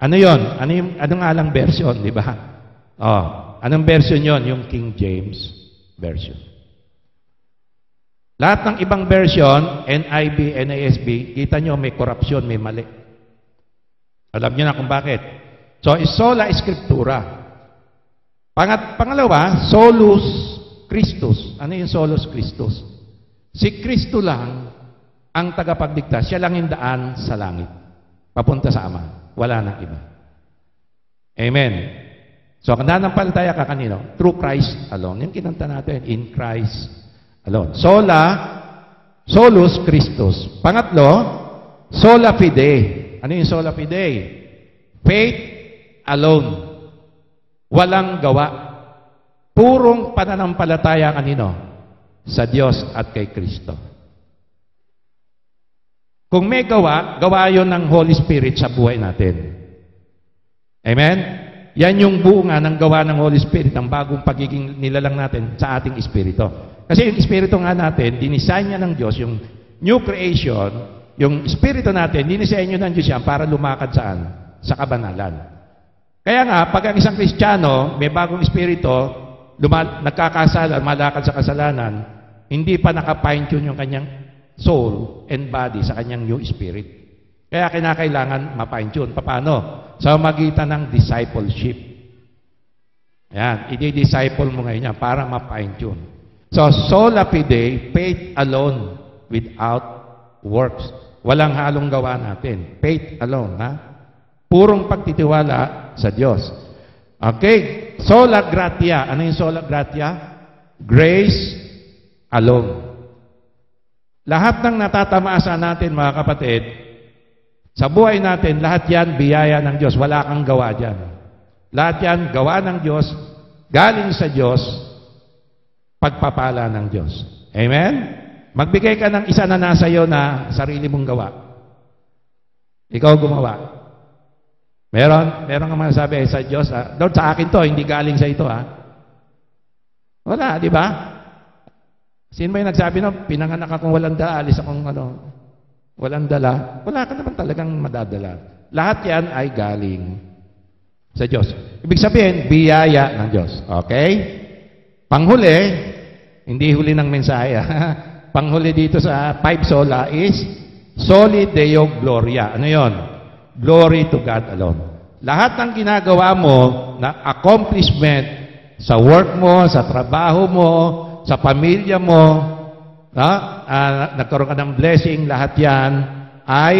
S1: Ano yon? Anong alang version, di ba? Anong version yon? Yung King James Version. Lahat ng ibang version, NIV, NASB, kita nyo may korupsyon, may mali. Alam nyo na kung bakit. So, sola Scriptura. Pangalawa, solus Christus. Ano yung solus Christus? Si Kristo lang ang tagapagligtas. Siya lang yung daan sa langit. Papunta sa Ama. Wala nang iba. Amen. So, nananampalataya ka kanino? Through Christ alone. Yung kinanta natin, in Christ alone. Solus Christus. Pangatlo, sola fide. Ano yung sola fide? Faith alone. Walang gawa. Purong pananampalataya kanino? Sa Diyos at kay Kristo. Kung may gawa, gawa yon ng Holy Spirit sa buhay natin. Amen? Yan yung bunga ng gawa ng Holy Spirit, ang bagong pagiging nilalang natin sa ating espiritu. Kasi yung espiritu nga natin, dinisign niya ng Diyos, yung new creation, yung espiritu natin, dinisign niya ng Diyos yan para lumakad saan? Sa kabanalan. Kaya nga, pag ang isang Kristiyano, may bagong espiritu, nagkakasala, malakad sa kasalanan, hindi pa naka-fine-tune yung kanyang soul and body sa kanyang new spirit. Kaya kinakailangan ma-fine-tune. Paano? Sa magitan ng discipleship. Yan, i-disciple mo ngayon yan para ma-fine-tune. So, sola fide, faith alone without works. Walang halong gawa natin. Faith alone, ha? Purong pagtitiwala sa Diyos. Okay? Sola gratia. Ano yung sola gratia? Grace alone. Lahat ng natatamasa natin, mga kapatid, sa buhay natin, lahat yan biyaya ng Diyos. Wala kang gawa dyan. Lahat yan gawa ng Diyos, galing sa Diyos, pagpapala ng Diyos. Amen? Magbigay ka ng isa na nasa iyo na sarili mong gawa. Ikaw gumawa. Meron nga masasabi sa Diyos, Lord, sa akin to, hindi galing sa ito, ha? Wala, di ba? Sino ba yung nagsabi no? Pinanganak akong walang dala, alis akong walang dala. Wala ka naman talagang madadala. Lahat yan ay galing sa Diyos. Ibig sabihin, biyaya ng Diyos. Okay? Panghuli, hindi huli ng mensahe. Panghuli dito sa 5 sola is Soli Deo Gloria. Ano yon? Glory to God alone. Lahat ng ginagawa mo na accomplishment sa work mo, sa trabaho mo, sa pamilya mo, nagkaroon ka ng blessing, lahat yan ay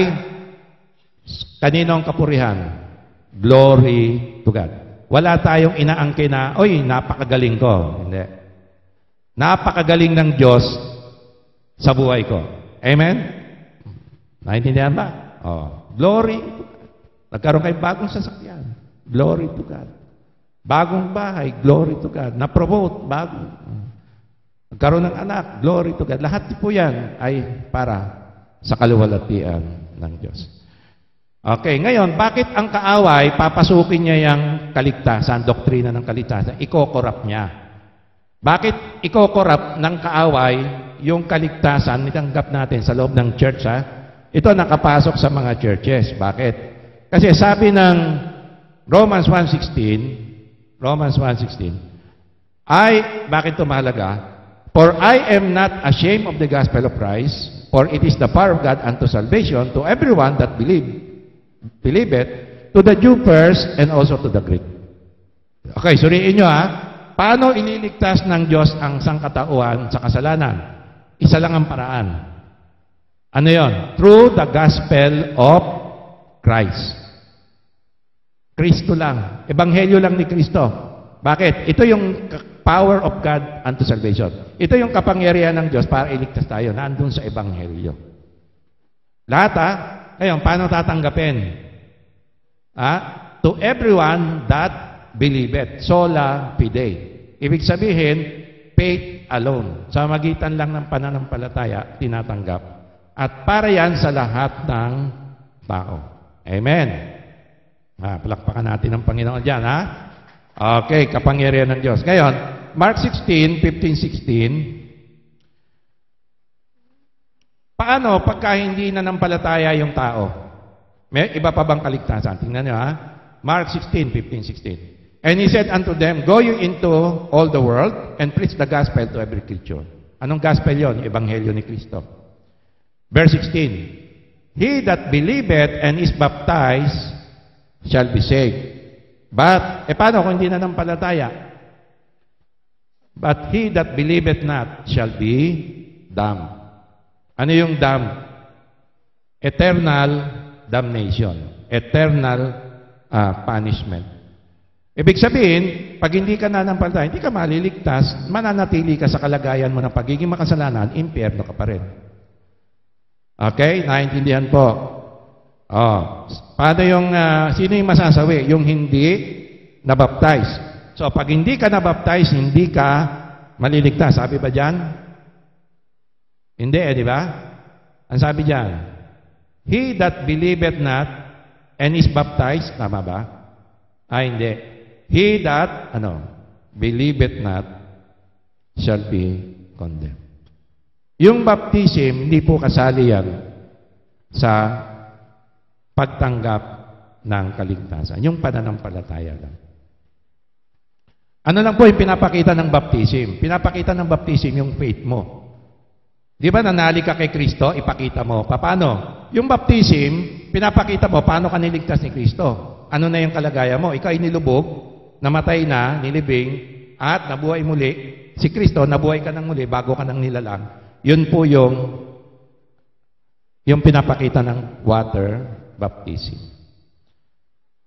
S1: kaninong kapurihan? Glory to God. Wala tayong inaangkin na, oy, napakagaling ko. Hindi. Napakagaling ng Diyos sa buhay ko. Amen? Naintindihan ba? Glory to God. Nagkaroon kayo bagong sasakyan. Glory to God. Bagong bahay. Glory to God. Na-promote. Bago. Nagkaroon ng anak. Glory to God. Lahat po yan ay para sa kaluwalhatian ng Diyos. Okay, ngayon, bakit ang kaaway, papasukin niya yung kaligtasan, doktrina ng kaligtasan, iko-corrupt niya? Bakit iko-corrupt ng kaaway yung kaligtasan nitanggap natin sa loob ng church, ha? Ito nakapasok sa mga churches. Bakit? Kasi sabi ng Romans 1:16, Romans 1:16. Bakit ito mahalaga? For I am not ashamed of the gospel of Christ, for it is the power of God unto salvation to everyone that believeth, to the Jew first and also to the Greek. Okay, suriin nyo ha. Paano ililigtas ng Diyos ang sangkatauhan sa kasalanan? Isa lang ang paraan. Ano yon? Through the gospel of Christ. Kristo lang. Ebanghelyo lang ni Kristo. Bakit? Ito yung power of God unto salvation. Ito yung kapangyarihan ng Diyos para iligtas tayo. Nandun sa Ebanghelyo. Lahat ha? Ngayon, paano tatanggapin? To everyone that believeth. Sola fide. Ibig sabihin, faith alone. Sa magitan lang ng pananampalataya, tinatanggap. At para yan sa lahat ng tao. Amen. Palakpakan natin ang Panginoon dyan, ha? Okay, kapangyarihan ng Diyos. Ngayon, Mark 16:15-16. Paano pagka hindi nanampalataya yung tao? May iba pa bang kaligtasan? Tingnan nyo, ha? Mark 16:15-16. And he said unto them, Go you into all the world and preach the gospel to every creature. Anong gospel yon? Ebanghelyo ni Kristo. Verse 16. He that believeth and is baptized shall be saved. But, paano kung hindi nanampalataya? But he that believeth not shall be damned. Ano yung damned? Eternal damnation. Eternal punishment. Ibig sabihin, pag hindi ka nanampalataya, hindi ka maliligtas, mananatili ka sa kalagayan mo ng pagiging makasalanan, impyerno ka pa rin. Okay? Naintindihan po. Paano yung, sino yung masasawi? Yung hindi nabaptize. So, pag hindi ka nabaptize, hindi ka maliligtas. Sabi ba dyan? Hindi, di ba? Ang sabi dyan, he that believeth not and is baptized, tama ba? Hindi. He that, believeth not shall be condemned. Yung baptism, hindi po kasali yan sa pagtanggap ng kaligtasan. Yung pananampalataya lang. Ano lang po yung pinapakita ng baptism? Pinapakita ng baptism yung faith mo. Di ba nanali ka kay Kristo, ipakita mo. Paano? Yung baptism, pinapakita mo paano ka niligtas ni Kristo. Ano na yung kalagayan mo? Ikaw ay nilubog, namatay na, nilibing, at nabuhay muli. Si Kristo, nabuhay ka ng muli bago ka nang nilalang. Yun po yung pinapakita ng water baptism.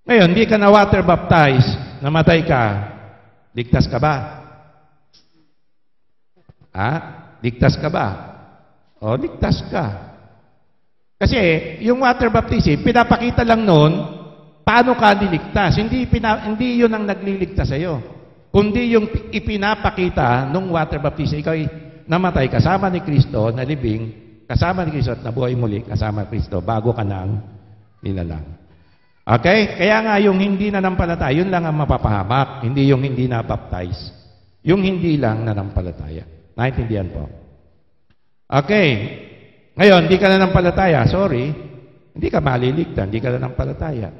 S1: Ngayon, hindi ka na water baptized, namatay ka, ligtas ka ba? Ligtas ka ba? O, ligtas ka. Kasi, yung water baptism, pinapakita lang noon, paano ka niligtas? Hindi yun ang nagliligtas sa iyo. Kundi yung ipinapakita nung water baptism, ikaw ay namatay kasama ni Kristo, nalibing, kasama ni Kristo at nabuhay muli, kasama ni Kristo, bago ka nang nilalang. Okay? Kaya nga yung hindi nanampalataya, yun lang ang mapapahamak. Hindi yung hindi na-baptize. Yung hindi lang nanampalataya. Naintindihan po? Okay. Ngayon, hindi ka nanampalataya. Sorry. Hindi ka maliligtan. Hindi ka nanampalataya.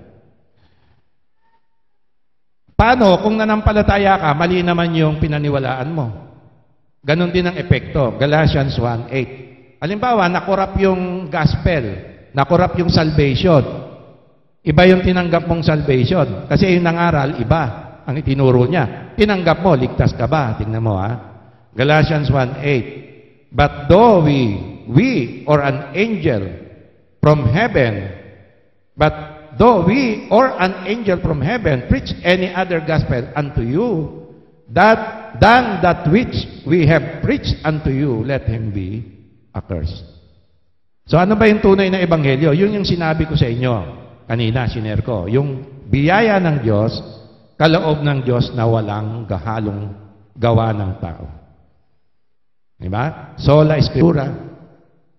S1: Paano kung nanampalataya ka, mali naman yung pinaniwalaan mo? Ganon din ang epekto. Galatians 1:8. Halimbawa, nakorap yung gospel. Nakorap yung salvation. Iba yung tinanggap mong salvation. Kasi yung nangaral, iba ang itinuro niya. Tinanggap mo, ligtas ka ba? Tingnan mo Galatians 1:8. But though we or an angel from heaven, though we or an angel from heaven preach any other gospel unto you than that which we have preached unto you, let him be accursed. So ano ba yung tunay na ebanghelyo? Yun yung sinabi ko sa inyo kanina, sinare ko. Yung biyaya ng Diyos, kaloob ng Diyos na walang gahalong gawa ng tao. Diba? Sola Scriptura,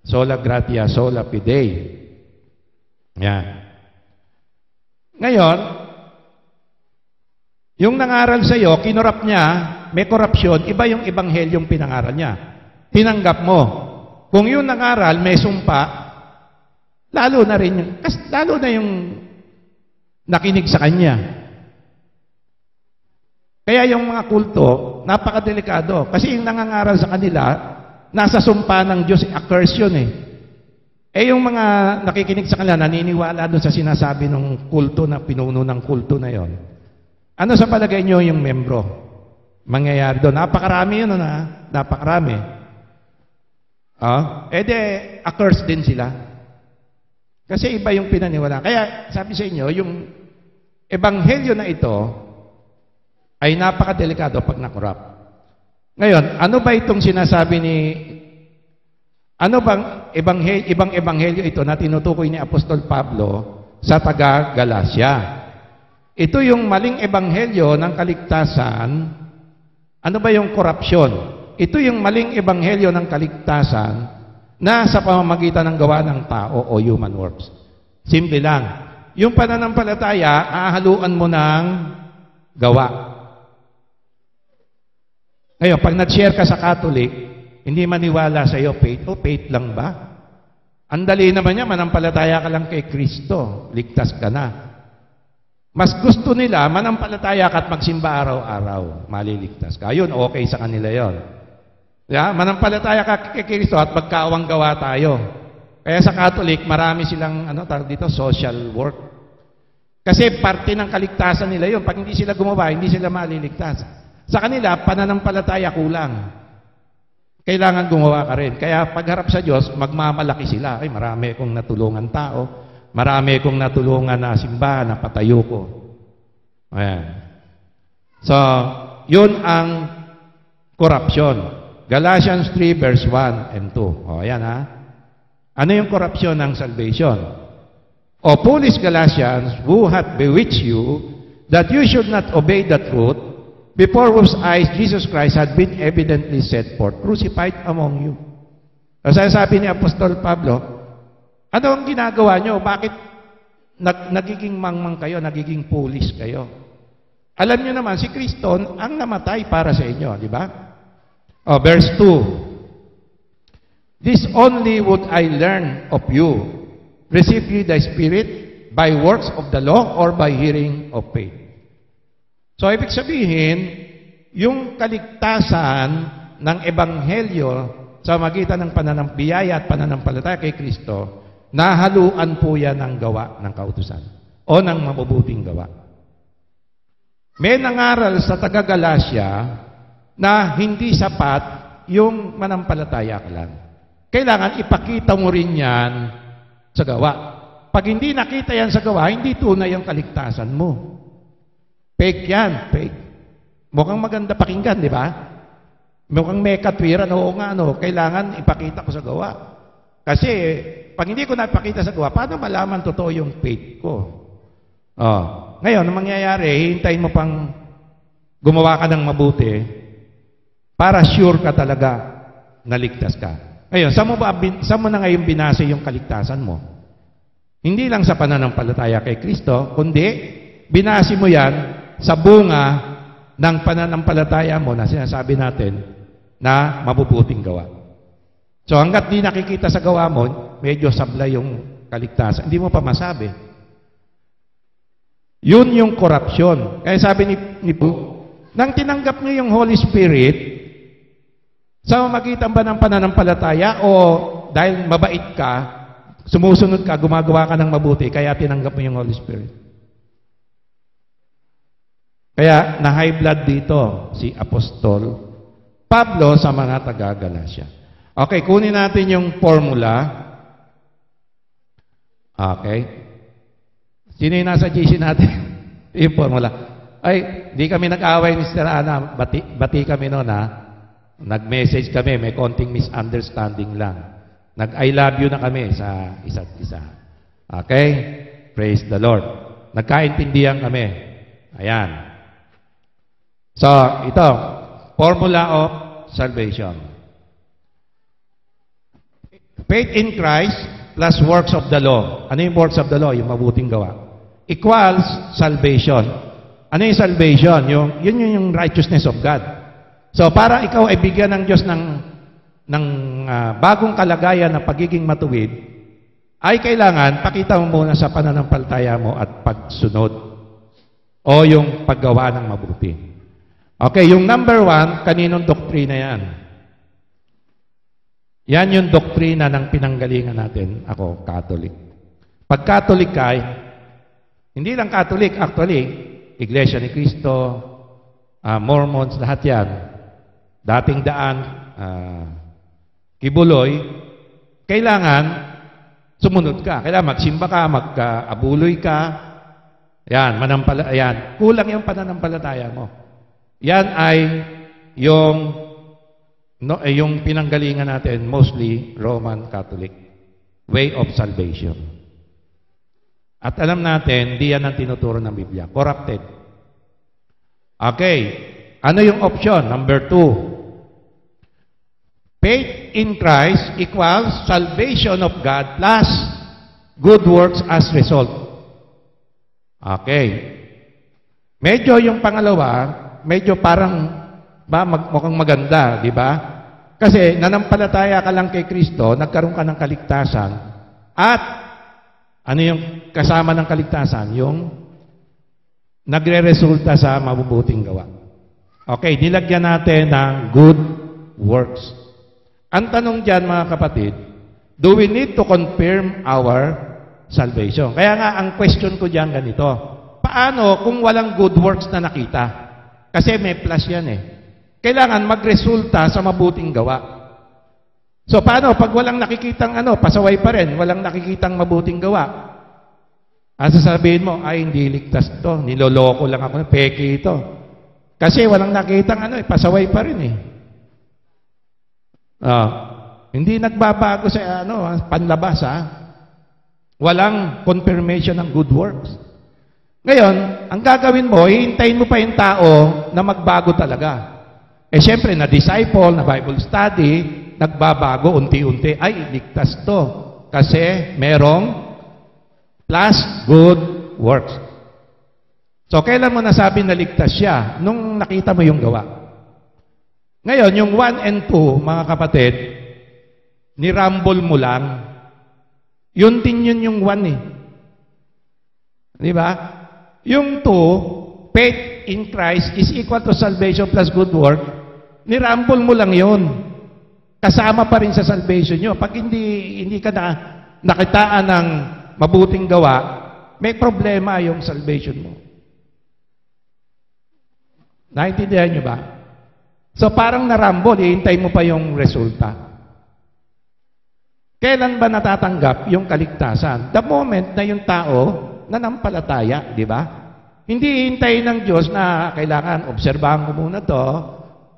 S1: sola gratia, sola fide. Yan. Ngayon, yung nangaral sa iyo, kinurap niya, may korupsyon, iba yung ebanghelyong pinangaral niya. Tinanggap mo. Kung yung nangaral, may sumpa, lalo na yung nakinig sa kanya. Kaya yung mga kulto, napakadelikado. Kasi yung nangangaral sa kanila, nasa sumpa ng Diyos, a-curse yun eh. Eh yung mga nakikinig sa kanila, naniniwala doon sa sinasabi ng kulto na pinuno ng kulto na yon. Ano sa palagay nyo yung membro? Mangyayari doon. Napakarami yun na. Napakarami. A-curse din sila. Kasi iba yung pinaniwala. Kaya sabi sa inyo, yung ebanghelyo na ito ay napakadelikado pag nakorap. Ngayon, ano ba itong sinasabi ano bang ibang ebanghelyo ito na tinutukoy ni Apostol Pablo sa taga-Galacia? Ito yung maling ebanghelyo ng kaligtasan. Ano ba yung korupsyon? Ito yung maling ebanghelyo ng kaligtasan na sa pamamagitan ng gawa ng tao o human works. Simple lang. Yung pananampalataya, ahaluan mo ng gawa. Ngayon, pag nag-share ka sa Catholic, hindi maniwala sa iyo, faith. O, faith lang ba? Ang dali naman niya, manampalataya ka lang kay Kristo. Ligtas ka na. Mas gusto nila, manampalataya ka at magsimba araw-araw. Maliligtas ka. Yun, okay sa kanila yon. Yeah? Manampalataya ka kay Kristo at magkaawang gawa tayo. Kaya sa Catholic, marami silang, social work. Kasi parte ng kaligtasan nila yun. Pag hindi sila gumawa, hindi sila maliligtas. Sa kanila, pananampalataya kulang. Kailangan gumawa ka rin. Kaya pagharap sa Diyos, magmamalaki sila. Ay, marami kong natulungan tao. Marami kong natulungan na simbahan, na patayo ko. Ayan. So, yun ang korupsyon. Galatians 3 verse 1 and 2. O, ayan ha. Ano yung korupsyon ng salvation? O foolish Galatians, who hath bewitched you, that you should not obey the truth, before whose eyes Jesus Christ had been evidently set forth, crucified among you. Kasi sabi ni Apostol Pablo, ano ang ginagawa nyo? Bakit nagiging mangmang kayo, nagiging foolish kayo? Alam nyo naman, si Kristo ang namatay para sa inyo, di ba? Oh, verse 2. This only would I learn of you. Receive ye the Spirit by works of the law or by hearing of faith? So, ibig sabihin, yung kaligtasan ng Ebanghelyo sa magitan ng pananampiyaya at pananampalataya kay Kristo, nahaluan po yan ng gawa ng kautusan o ng mabubuting gawa. May nangaral sa taga-Galacia na hindi sapat yung manampalataya ka lang. Kailangan ipakita mo rin yan sa gawa. Pag hindi nakita yan sa gawa, hindi tunay ang kaligtasan mo. Fake yan, fake. Mukhang maganda pakinggan, di ba? Mukhang may katwiran, oo nga, kailangan ipakita ko sa gawa. Kasi, pag hindi ko napakita sa gawa, paano malaman totoo yung faith ko? Ngayon, ang mangyayari, hintayin mo pang gumawa ka ng mabuti para sure ka talaga na ligtas ka. Ngayon, saan mo na ngayon binase yung kaligtasan mo? Hindi lang sa pananampalataya kay Kristo, kundi binase mo yan sa bunga ng pananampalataya mo na sinasabi natin na mabubuting gawa. So hanggat di nakikita sa gawa mo, medyo sablay yung kaligtasan. Hindi mo pa masabi. Yun yung korupsyon. Kaya sabi ni Paul, nang tinanggap niyo yung Holy Spirit, sa magitan ba ng pananampalataya o dahil mabait ka, sumusunod ka, gumagawa ka ng mabuti, kaya tinanggap mo yung Holy Spirit? Kaya na-high blood dito si Apostol Pablo sa mga taga-Galacia. Okay, kunin natin yung formula. Okay. Sino yung nasa GC natin? Yung formula. Ay, di kami nag-away ni Sister Ana. Bati kami noon, ha? Nag-message kami. May konting misunderstanding lang. Nag-I love you na kami sa isa't isa. Okay? Praise the Lord. Nagkaintindihan kami. Ayan. So, ito. Formula of salvation. Faith in Christ plus works of the law. Ano yung works of the law? Yung mabuting gawa. Equals salvation. Ano yung salvation? Yun yung righteousness of God. So, para ikaw ay bigyan ng Diyos ng bagong kalagayan na pagiging matuwid, ay kailangan pakita mo muna sa pananampalataya mo at pagsunod o yung paggawa ng mabuti. Okay, yung number 1, kaninong doktrina yan? Yan yung doktrina ng pinanggalingan natin. Ako, Catholic. Pag Catholic ka, hindi lang Catholic, actually, Iglesia ni Cristo, Mormons, lahat yan. Dating daan, Kibuloy, kailangan sumunod ka. Kailangan magsimba ka, mag-abuloy ka. Yan, yan. Kulang yung pananampalataya mo. Yan ay yung pinanggalingan natin, mostly Roman Catholic way of salvation. At alam natin, di yan ang tinuturo ng Biblia. Corrupted. Okay. Ano yung option? Number 2. Faith in Christ equals salvation of God plus good works as result. Okay. Medyo yung pangalawa, medyo parang mukhang maganda, di ba? Kasi nanampalataya ka lang kay Kristo, nagkaroon ka ng kaligtasan, at ano yung kasama ng kaligtasan? Yung nagre-resulta sa mabubuting gawa. Okay, nilagyan natin ng good works. Ang tanong dyan, mga kapatid, do we need to confirm our salvation? Kaya nga, ang question ko dyan ganito, paano kung walang good works na nakita? Kasi may plus yan eh. Kailangan magresulta sa mabuting gawa. So, paano pag walang nakikitang pasaway pa rin, walang nakikitang mabuting gawa? Sasabihin mo, ay hindi ligtas to, niloloko lang ako, peke ito. Kasi walang nakitang pasaway pa rin eh. Hindi nagbabago sa panlabas Walang confirmation ng good works. Ngayon, ang gagawin mo, hihintayin mo pa yung tao na magbago talaga. Siyempre, na disciple, na Bible study, nagbabago unti-unti. Ay, ligtas to. Kasi merong plus good works. So, kailan mo nasabi na ligtas siya? Nung nakita mo yung gawa. Ngayon, yung 1 and 2, mga kapatid, nirambol mo lang. Yun din yun yung 1 eh. Di ba? Yung 2, faith in Christ is equal to salvation plus good work. Nirambol mo lang yun. Kasama pa rin sa salvation nyo. Pag hindi ka na nakitaan ng mabuting gawa, may problema yung salvation mo. Naintindihan nyo ba? So parang narambol, ihintay mo pa yung resulta. Kailan ba natatanggap yung kaligtasan? The moment na yung tao nanampalataya, di ba? Hindi hintayin ng Diyos na kailangan obserbahan ko muna to,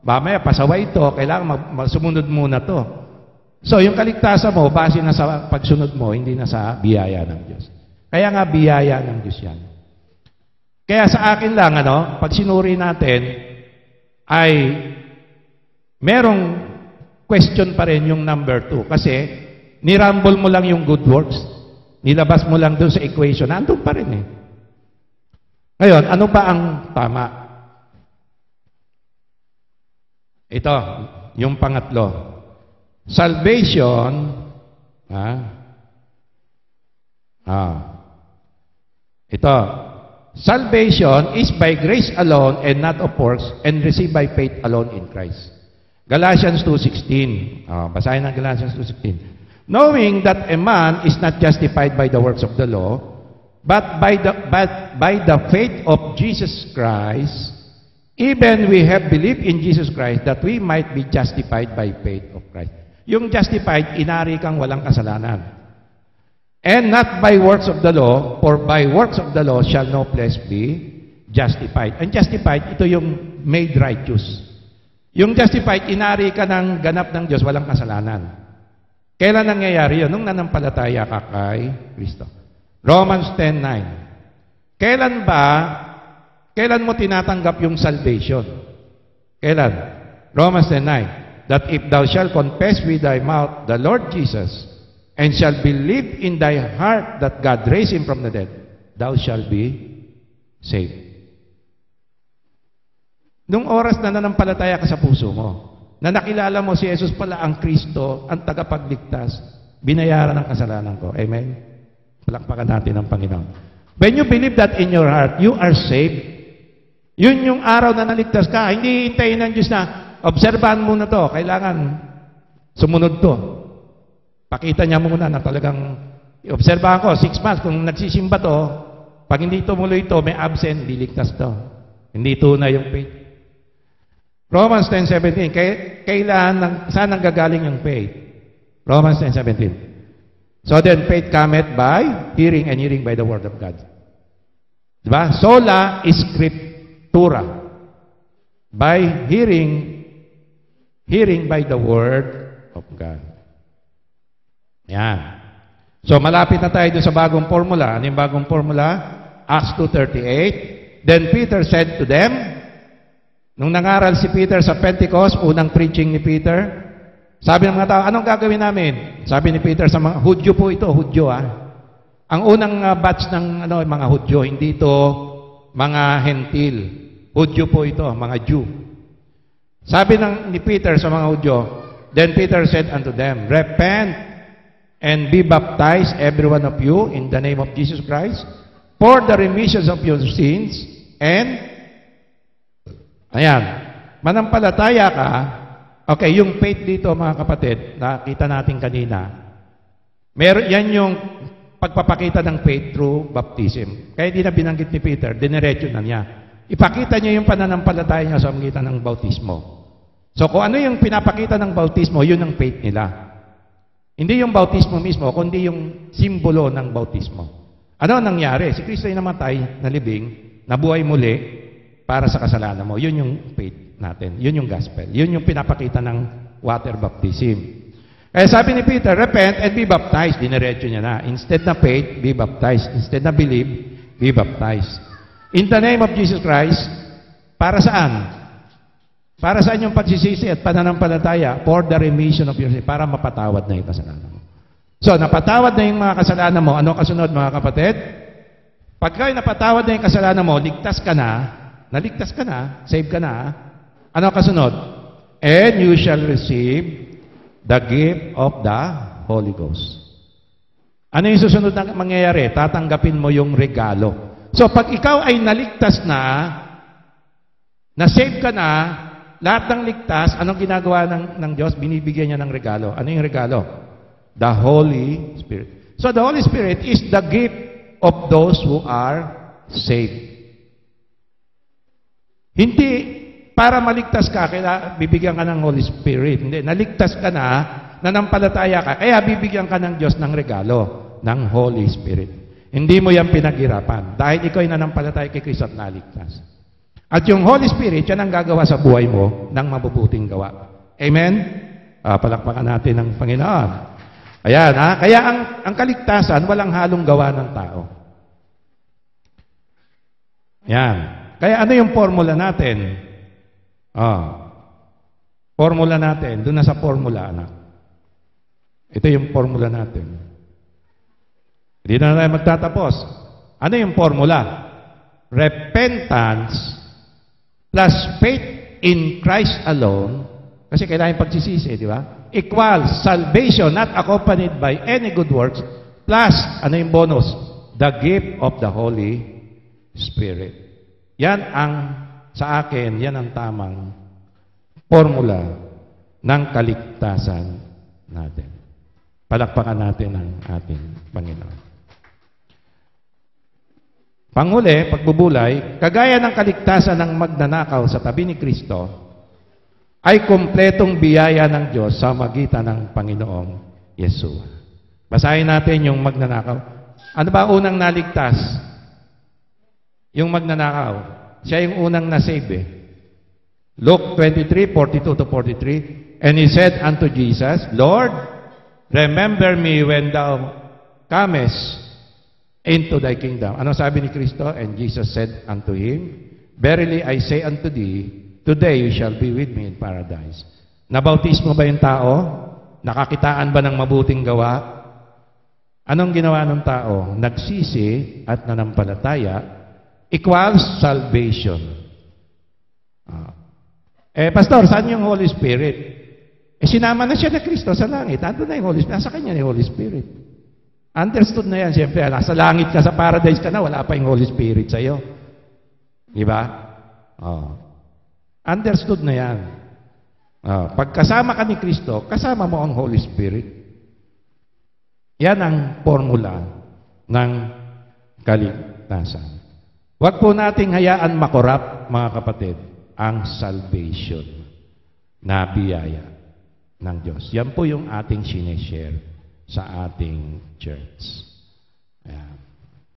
S1: mamaya pasaway ito, kailangan sumunod muna to. So yung kaligtasan mo, base na sa pagsunod mo, hindi na sa biyaya ng Diyos. Kaya nga biyaya ng Diyos yan. Kaya sa akin lang, pag sinuri natin, ay merong question pa rin yung number 2. Kasi, nirambol mo lang yung good works. Nilabas mo lang doon sa equation. Nandun pa rin eh. Ngayon, ano ba ang tama? Ito, yung pangatlo. Salvation, ito, salvation is by grace alone and not of works and received by faith alone in Christ. Galatians 2:16. Basahin ng Galatians 2:16. Knowing that a man is not justified by the works of the law, but by the faith of Jesus Christ, even we have believed in Jesus Christ that we might be justified by faith of Christ. Yung justified, inari kang walang kasalanan. And not by works of the law, for by works of the law shall no flesh be justified. And justified, ito yung made righteous. Yung justified, inari ka ng ganap ng Diyos, walang kasalanan. Kailan nangyayari yun? Nung nanampalataya ka kay Kristo. Romans 10:9. Kailan mo tinatanggap yung salvation? Kailan? Romans 10:9. That if thou shalt confess with thy mouth the Lord Jesus, and shall believe in thy heart that God raised him from the dead, thou shalt be saved. Nung oras na nanampalataya ka sa puso mo, na nakilala mo si Jesus pala ang Kristo, ang tagapagligtas, binayaran ang kasalanan ko. Amen? Palakpakan natin ang Panginoon. When you believe that in your heart, you are saved. Yun yung araw na naligtas ka. Hindi hintayin ng Diyos na, obserbahan muna to. Kailangan sumunod to. Pakita niya muna na talagang, obserbahan ko, 6 months, kung nagsisimba to, pag hindi tumuloy to, may absent, liligtas to. Hindi tunay yung faith. Romans 10:17, saan ang gagaling yung faith? Romans 10:17. So then, faith cometh by hearing, and hearing by the word of God. Diba? Sola scriptura. By hearing by the word of God. Yan. So, malapit na tayo doon sa bagong formula. Ano yung bagong formula? Acts 2:38. Then Peter said to them, nung nangaral si Peter sa Pentecost, unang preaching ni Peter, sabi ng mga tao, anong gagawin namin? Sabi ni Peter sa mga, Hudyo po ito, Hudyo Ang unang batch ng mga Hudyo, hindi ito mga Hentil. Hudyo po ito, mga Jew. Sabi ni Peter sa mga Hudyo, then Peter said unto them, repent and be baptized, every one of you, in the name of Jesus Christ, for the remission of your sins, and, ayan, manampalataya ka. Okay, yung faith dito mga kapatid, nakita natin kanina, yan yung pagpapakita ng faith through baptism. Kaya di na binanggit ni Peter, diniretso na niya. Ipakita niya yung pananampalataya niya sa magitan ng bautismo. So kung ano yung pinapakita ng bautismo, yun ang faith nila. Hindi yung bautismo mismo, kundi yung simbolo ng bautismo. Ano nangyari? Si Kristo ay namatay, nalibing, nabuhay muli para sa kasalanan mo. Yun yung faith natin. Yun yung gospel. Yun yung pinapakita ng water baptism. Kaya sabi ni Peter, repent and be baptized. Diniretso niya na. Instead na faith, be baptized. Instead na believe, be baptized. In the name of Jesus Christ, para saan? Para saan yung pagsisisi at pananampalataya? For the remission of your sins. Para mapatawad na yung kasalanan mo. So, napatawad na yung mga kasalanan mo. Ano kasunod mga kapatid? Pagka napatawad na yung kasalanan mo, ligtas ka na, naligtas ka na, save ka na, ano kasunod? And you shall receive the gift of the Holy Ghost. Ano yung susunod na mangyayari? Tatanggapin mo yung regalo. So, pag ikaw ay naligtas na-save ka na, lahat ng ligtas, anong ginagawa ng Diyos? Binibigyan niya ng regalo. Ano yung regalo? The Holy Spirit. So, the Holy Spirit is the gift of those who are saved. Hindi para maligtas ka, kaya bibigyan ka ng Holy Spirit. Hindi, naligtas ka na, nanampalataya ka, kaya bibigyan ka ng Diyos ng regalo, ng Holy Spirit. Hindi mo yan pinaghirapan. Dahil ikaw ay nanampalataya kay Kristo at naligtas. At yung Holy Spirit, yan ang gagawa sa buhay mo ng mabubuting gawa. Amen? Palakpakan natin ang Panginoon. Ayan, kaya ang kaligtasan, walang halong gawa ng tao. Yan. Kaya ano yung formula natin? Formula natin. Doon na sa formula, anak. Ito yung formula natin. Hindi na tayo magtatapos. Ano yung formula? Repentance plus faith in Christ alone, kasi kailangan pagsisisi, di ba? Equals salvation not accompanied by any good works, plus, ano yung bonus? The gift of the Holy Spirit. Yan ang sa akin, yan ang tamang formula ng kaligtasan natin. Palakpakan natin ang ating Panginoon. Panghuli, pagbubulay, kagaya ng kaligtasan ng magnanakaw sa tabi ni Kristo, ay kumpletong biyaya ng Diyos sa magitan ng Panginoong Yeshua. Basahin natin yung magnanakaw. Ano ba unang naligtas? Yung magnanakaw. Siya yung unang na-save Luke 23:42-43, and he said unto Jesus, Lord, remember me when thou comest into thy kingdom. Ano sabi ni Kristo? And Jesus said unto him, verily I say unto thee, today you shall be with me in paradise. Nabautismo ba yung tao? Nakakitaan ba ng mabuting gawa? Anong ginawa ng tao? Nagsisi at nanampalataya equals salvation. Pastor, saan yung Holy Spirit? Sinama na siya na Kristo sa langit. Ando na yung Holy Spirit. Nasa kanya yung Holy Spirit. Understood na yan. Siyempre, nasa langit ka, sa paradise ka na, wala pa yung Holy Spirit sa'yo. Di ba? Oh. Understood na yan. Oh. Pagkasama ka ni Kristo, kasama mo ang Holy Spirit. Yan ang formula ng kaligtasan. Huwag po nating hayaan makorap, mga kapatid, ang salvation na biyaya ng Diyos. Yan po yung ating sineshare sa ating church. Ayan.